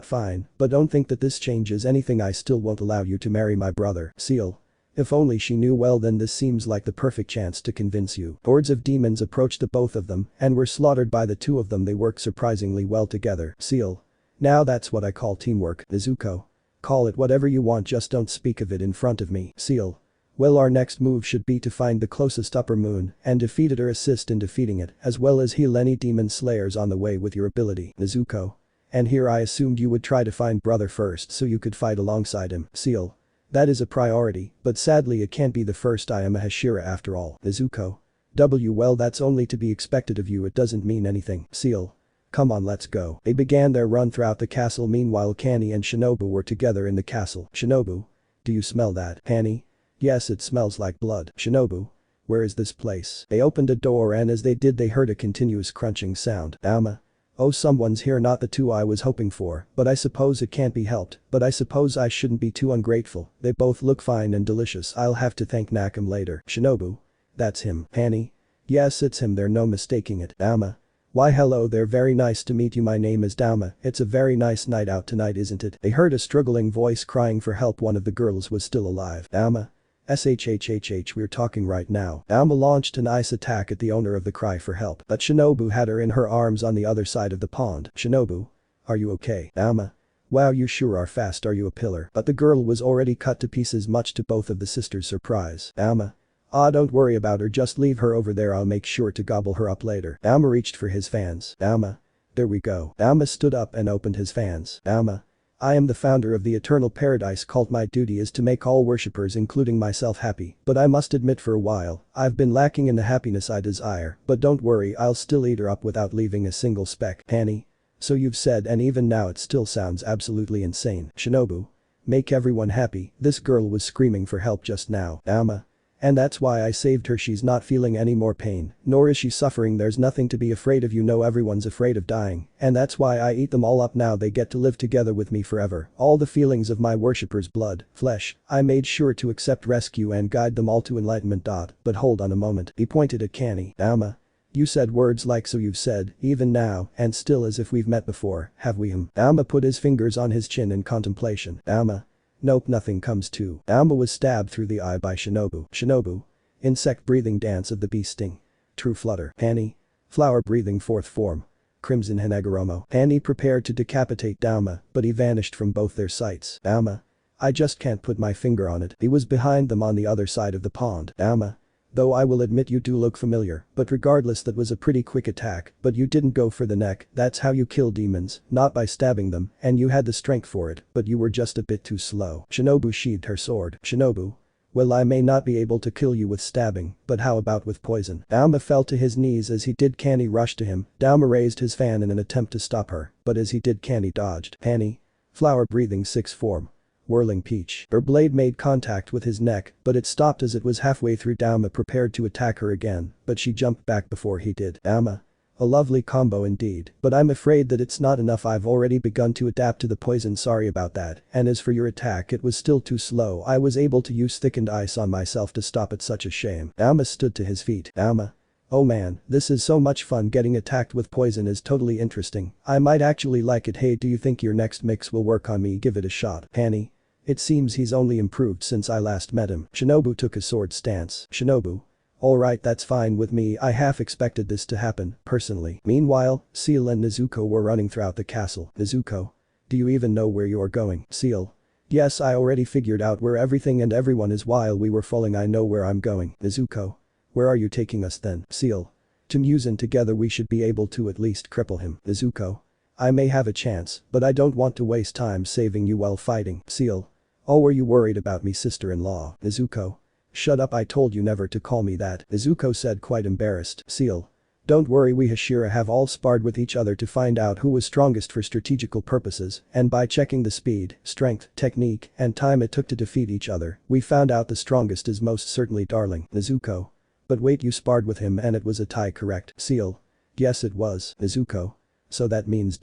Fine, but don't think that this changes anything. I still won't allow you to marry my brother. Seal. If only she knew. Well then, this seems like the perfect chance to convince you. Hordes of demons approached the both of them and were slaughtered by the two of them. They work surprisingly well together. Seal. Now that's what I call teamwork. Nezuko. Call it whatever you want, just don't speak of it in front of me. Seal. Well, our next move should be to find the closest upper moon and defeat it or assist in defeating it, as well as heal any demon slayers on the way with your ability. Nezuko. And here I assumed you would try to find brother first so you could fight alongside him. Seal. That is a priority, but sadly it can't be the first. I am a Hashira after all. Nezuko. Well, that's only to be expected of you, it doesn't mean anything. Seal. Come on, let's go. They began their run throughout the castle. Meanwhile, Kani and Shinobu were together in the castle. Shinobu. Do you smell that? Kani. Yes, it smells like blood. Shinobu. Where is this place? They opened a door and as they did they heard a continuous crunching sound. Alma. Oh, someone's here, not the two I was hoping for, but I suppose it can't be helped, but I suppose I shouldn't be too ungrateful. They both look fine and delicious. I'll have to thank Nakam later. Shinobu. That's him. Hani. Yes, it's him, there's no mistaking it. Dauma. Why hello there, very nice to meet you, my name is Dauma. It's a very nice night out tonight, isn't it? They heard a struggling voice crying for help. One of the girls was still alive. Dauma. SHHHH, we're talking right now. Alma launched an ice attack at the owner of the cry for help, but Shinobu had her in her arms on the other side of the pond. Shinobu. Are you okay? Alma. Wow, you sure are fast, are you a pillar? But the girl was already cut to pieces, much to both of the sisters' surprise. Alma. Ah, don't worry about her, just leave her over there, I'll make sure to gobble her up later. Alma reached for his fans. Alma. There we go. Alma stood up and opened his fans. Alma. I am the founder of the Eternal Paradise cult. My duty is to make all worshippers including myself happy, but I must admit for a while, I've been lacking in the happiness I desire, but don't worry, I'll still eat her up without leaving a single speck. Hani. So you've said, and even now it still sounds absolutely insane. Shinobu. Make everyone happy, this girl was screaming for help just now. Alma. And that's why I saved her. She's not feeling any more pain, nor is she suffering. There's nothing to be afraid of. You know everyone's afraid of dying, and that's why I eat them all up. Now they get to live together with me forever. All the feelings of my worshippers' blood, flesh. I made sure to accept rescue and guide them all to enlightenment. But hold on a moment. He pointed at Kani. Alma. You said words like so you've said, even now, and still as if we've met before, have we? Alma put his fingers on his chin in contemplation. Alma. Nope, nothing comes to. Alma was stabbed through the eye by Shinobu. Shinobu. Insect breathing dance of the bee sting. True flutter. Hani. Flower breathing fourth form. Crimson Hinagoromo. Hani prepared to decapitate Dauma, but he vanished from both their sights. Dauma. I just can't put my finger on it. He was behind them on the other side of the pond. Dauma. Though I will admit you do look familiar, but regardless that was a pretty quick attack, but you didn't go for the neck, that's how you kill demons, not by stabbing them, and you had the strength for it, but you were just a bit too slow. Shinobu sheathed her sword. Shinobu. Well, I may not be able to kill you with stabbing, but how about with poison? Dauma fell to his knees as he did. Kani rushed to him. Dauma raised his fan in an attempt to stop her, but as he did Kani dodged. Hani. Flower breathing sixth form. Whirling peach. Her blade made contact with his neck, but it stopped as it was halfway through. Dauma prepared to attack her again, but she jumped back before he did. Dauma. A lovely combo indeed, but I'm afraid that it's not enough. I've already begun to adapt to the poison, sorry about that, and as for your attack, it was still too slow. I was able to use thickened ice on myself to stop it, such a shame. Auma stood to his feet. Auma. Oh man, this is so much fun. Getting attacked with poison is totally interesting. I might actually like it. Hey, do you think your next mix will work on me? Give it a shot. Hanny. It seems he's only improved since I last met him. Shinobu took a sword stance. Shinobu. Alright, that's fine with me. I half expected this to happen, personally. Meanwhile, Seal and Nezuko were running throughout the castle. Nezuko. Do you even know where you're going? Seal. Yes, I already figured out where everything and everyone is while we were falling. I know where I'm going. Nezuko. Where are you taking us then? Seal. To Musen, together we should be able to at least cripple him. Nezuko. I may have a chance, but I don't want to waste time saving you while fighting. Seal. Oh, were you worried about me, sister-in-law? Nezuko. Shut up, I told you never to call me that, Nezuko said, quite embarrassed. Seal. Don't worry, we Hashira have all sparred with each other to find out who was strongest for strategical purposes, and by checking the speed, strength, technique, and time it took to defeat each other, we found out the strongest is most certainly Darling. Nezuko. But wait, you sparred with him and it was a tie, correct? Seal. Yes, it was. Nezuko. So that means ...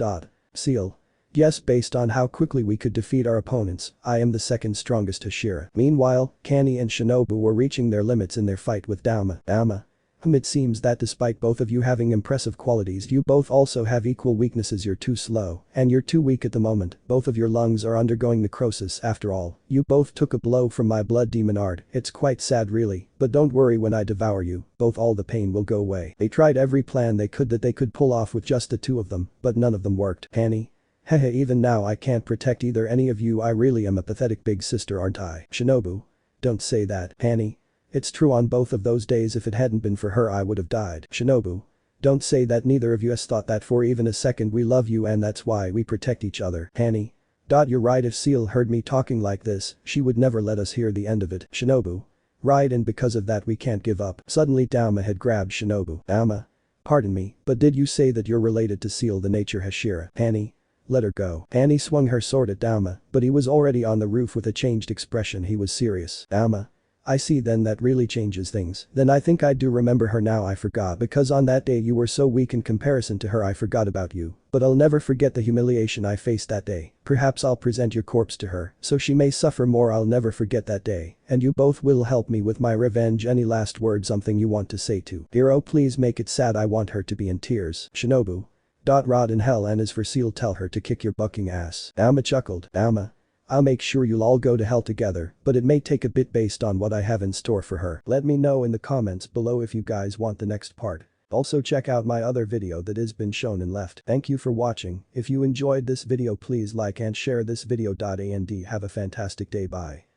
Seal. Yes, based on how quickly we could defeat our opponents, I am the second strongest Hashira. Meanwhile, Kani and Shinobu were reaching their limits in their fight with Dauma. It seems that despite both of you having impressive qualities, you both also have equal weaknesses. You're too slow, and you're too weak at the moment. Both of your lungs are undergoing necrosis. After all, you both took a blow from my blood demon art. It's quite sad really, but don't worry, when I devour you, both all the pain will go away. They tried every plan they could pull off with just the two of them, but none of them worked. Kani. Hehe, even now I can't protect either any of you. I really am a pathetic big sister, aren't I? Shinobu. Don't say that, Hanny. It's true, on both of those days if it hadn't been for her I would have died. Shinobu. Don't say that, neither of you has thought that for even a second. We love you and that's why we protect each other. Hanny. You're right, if Seal heard me talking like this, she would never let us hear the end of it. Shinobu. Right, and because of that we can't give up. Suddenly Dauma had grabbed Shinobu. Dauma. Pardon me, but did you say that you're related to Seal the Nature Hashira? Hanny. Let her go. Annie swung her sword at Dauma, but he was already on the roof with a changed expression. He was serious. Dauma. I see, then that really changes things. Then I think I do remember her now. I forgot because on that day you were so weak in comparison to her. I forgot about you. But I'll never forget the humiliation I faced that day. Perhaps I'll present your corpse to her, so she may suffer more. I'll never forget that day. And you both will help me with my revenge. Any last word, something you want to say to Hiro? Please make it sad. I want her to be in tears. Shinobu. Rot in hell, and as for Seal, tell her to kick your bucking ass. Dauma chuckled. Dauma. I'll make sure you'll all go to hell together, but it may take a bit based on what I have in store for her. Let me know in the comments below if you guys want the next part. Also check out my other video that has been shown and left. Thank you for watching. If you enjoyed this video, please like and share this video. And have a fantastic day. Bye.